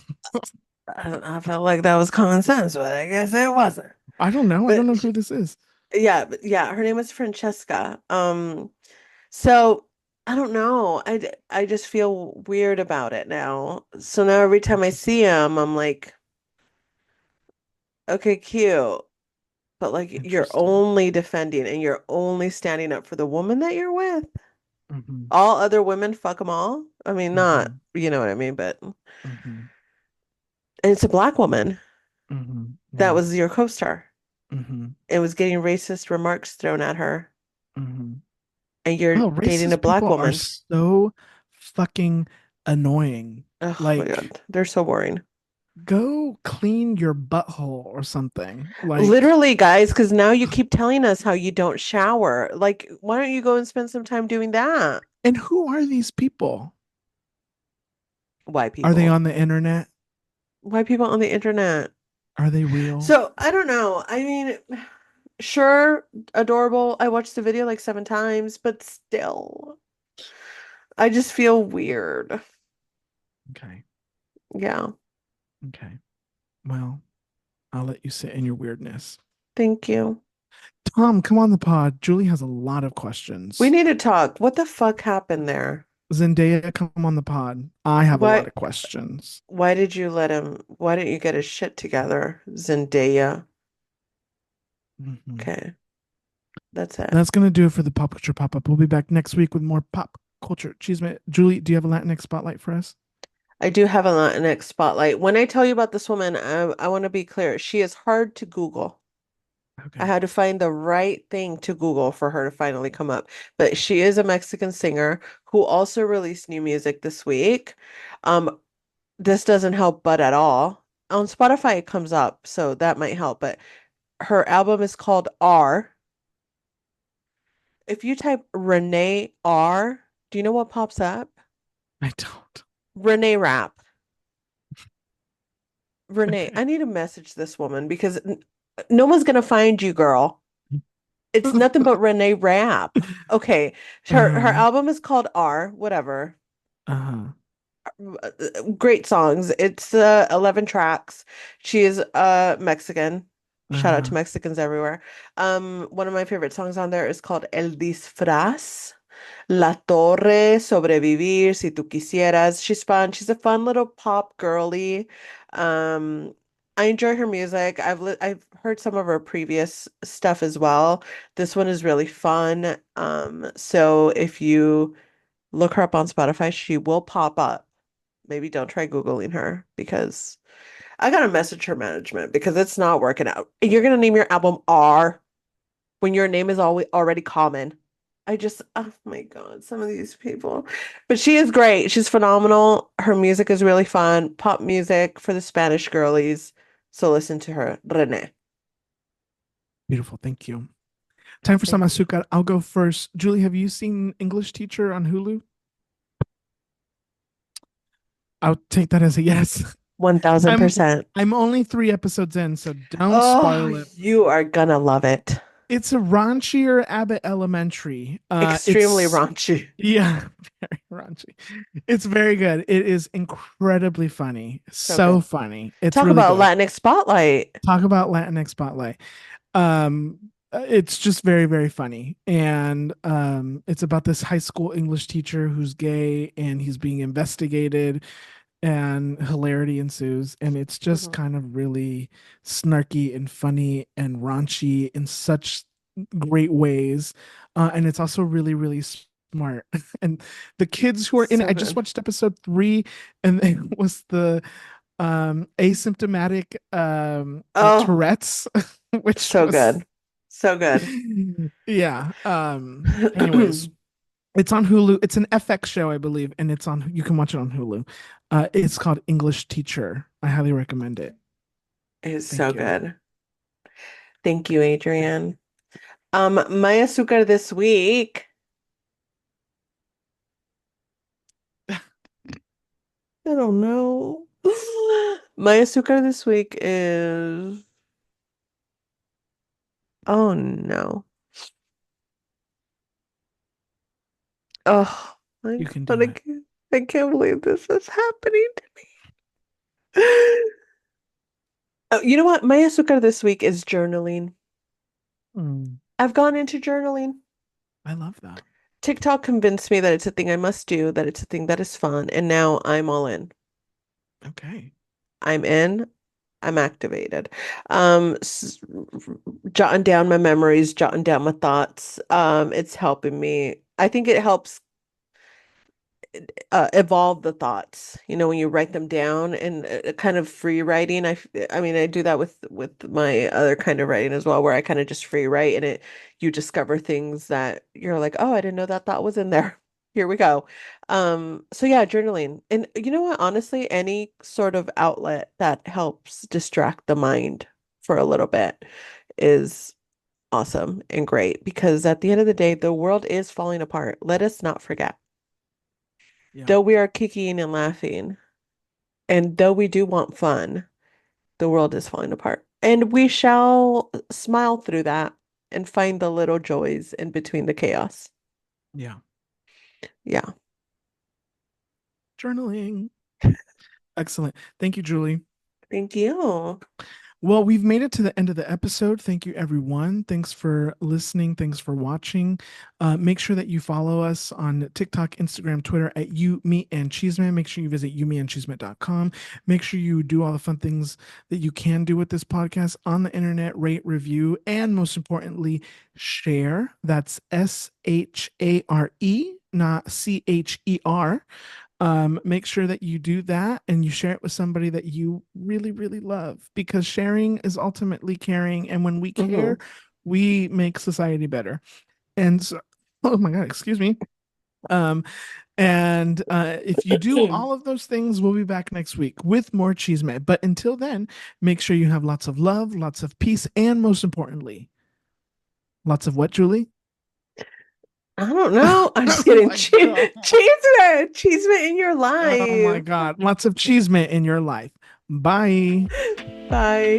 don't know, I felt like that was common sense, but I guess it wasn't. I don't know. I don't But know who this is. yeah, but yeah, her name was Francesca. So I don't know. I just feel weird about it now. So now every time I see him, I'm like, Okay, cute. But like you're Interesting. only defending and you're only standing up for the woman that you're with. Mm-hmm. All other women, fuck them all. I mean, not, Mm-hmm. you know what I mean, but and Mm-hmm. it's a black woman Mm-hmm. that Yeah. was your co-star. Mm-hmm. It was getting racist remarks thrown at her, Mm-hmm. and you're Oh, dating a racist black people are woman. so fucking annoying. Oh my Like, God, they're so boring. go clean your butthole or something. Like, Literally, guys, because now you keep telling us how you don't shower. Like, why don't you go and spend some time doing that? and who are these people? White Are they people. on the internet? White people on the internet. Are they real? So I don't know. I mean, sure, adorable. I watched the video like 7 times, but still, I just feel weird. Okay. Yeah. Okay. Well, I'll let you sit in your weirdness. Thank you. Tom, come on the pod. Julie has a lot of We questions. need to talk. What the fuck happened there? Zendaya, come on the pod. I have a lot Why of questions. why did you let him? Why didn't you get his shit together? Zendaya. Mhm. Okay, that's it. That's going to do it for the Pop Culture Pop Up. We'll be back next week with more pop culture. Chisme. Julie, do you have a Latinx spotlight for us? I do have a Latinx spotlight. When I tell you about this woman, I want to be clear. She is hard to Google. I Okay. had to find the right thing to Google for her to finally come up. But she is a Mexican singer who also released new music this week. Um, this doesn't help but at all. On Spotify it comes up, so that might help. But her album is called R. If you type Renee R, do you know what pops up? I don't. Renee Rap. Renee, Okay. I need to message this woman because no one's gonna find you, girl. It's nothing but Renee Rap. Okay, her uh, album is called R, whatever. uh, Great songs. It's 11 tracks. She is Mexican. Shout out to uh, Mexicans everywhere. One of my favorite songs on there is called El Disfraz. La Torre, Sobrevivir, Si Tú Quisieras. She's fun. She's a fun little pop girly. Um, I enjoy her music. I've heard some of her previous stuff as well. This one is really fun. So if you look her up on Spotify, she will pop up. Maybe don't try Googling her because I gotta message her management because it's not working out. You're gonna name your album R when your name is already common. Oh my God, some of these people. But she is great. She's phenomenal. Her music is really fun. Pop music for the Spanish girlies. So listen to her. Renee. beautiful. Thank you. Time for some Thank you. azúcar. I'll go first. Julie, have you seen English Teacher on Hulu? I'll take that as a yes. I'm 1000%. I'm only 3 episodes in, so don't Oh, spoil it. you are gonna love it. It's a raunchier Abbott Elementary. Extremely It's raunchy. yeah, very raunchy. It's very good. It is incredibly funny. So So good. funny. It's Talk really about good. Latinx Spotlight. Talk about Latinx Spotlight. Um, it's just very, very funny. And it's about this high school English teacher who's gay and he's being investigated and hilarity ensues. And it's just Mhm. kind of really snarky and funny and raunchy in such great ways. And it's also really, really smart. And the kids who are in it, So I just good. watched episode 3, and it was the asymptomatic Oh, Tourette's, which so was good. So good. yeah. Anyways, it's on Hulu. It's an FX show, I believe, and it's on. You can watch it on Hulu. It's called English Teacher. I highly recommend it. It's so Thank you. good. Thank you, Adrian. My azúcar this week, I don't know. My azúcar this week is, oh no. Oh my You can God, do it. I can't believe this is happening to me. Oh, you know what? My azúcar this week is journaling. Mm, I've gone into journaling. I love that. TikTok convinced me that it's a thing I must do, that it's a thing that is fun, and now I'm all in. Okay. I'm in. I'm activated. S Jotting down my memories, jotting down my thoughts. It's helping me. I think it helps evolve the thoughts, when you write them down and kind of free writing. I mean, I do that with my other kind of writing as well, where I kind of just free write and you discover things that you're like, oh, I didn't know that thought was in there. Here we go. So yeah, journaling. And you know what? Honestly, any sort of outlet that helps distract the mind for a little bit is awesome and great because at the end of the day, the world is falling apart. Let us not forget. Yeah. Though we are kicking and laughing, and though we do want fun, the world is falling apart. And we shall smile through that and find the little joys in between the chaos. Yeah. Yeah. Journaling. Excellent. Thank you, Julie. Thank you. Well, we've made it to the end of the episode. Thank you, everyone. Thanks for listening. Thanks for watching. Make sure that you follow us on TikTok, Instagram, Twitter at You, Me, and Chisme. Make sure you visit youmeandchisme.com. Make sure you do all the fun things that you can do with this podcast on the internet, rate, review, and most importantly, share. That's SHARE, not CHER. Make sure that you do that and you share it with somebody that you really, really love because sharing is ultimately caring. And when we care, Hmm. we make society better. And so, oh my God, excuse me. Um, and if you do all of those things, we'll be back next week with more Chisme. But until then, make sure you have lots of love, lots of peace, and most importantly, lots of what, Julie? I don't know. I'm just Oh kidding. my God. Cheese in your Oh my life. God. Lots of Chisme in your life. Bye. Bye.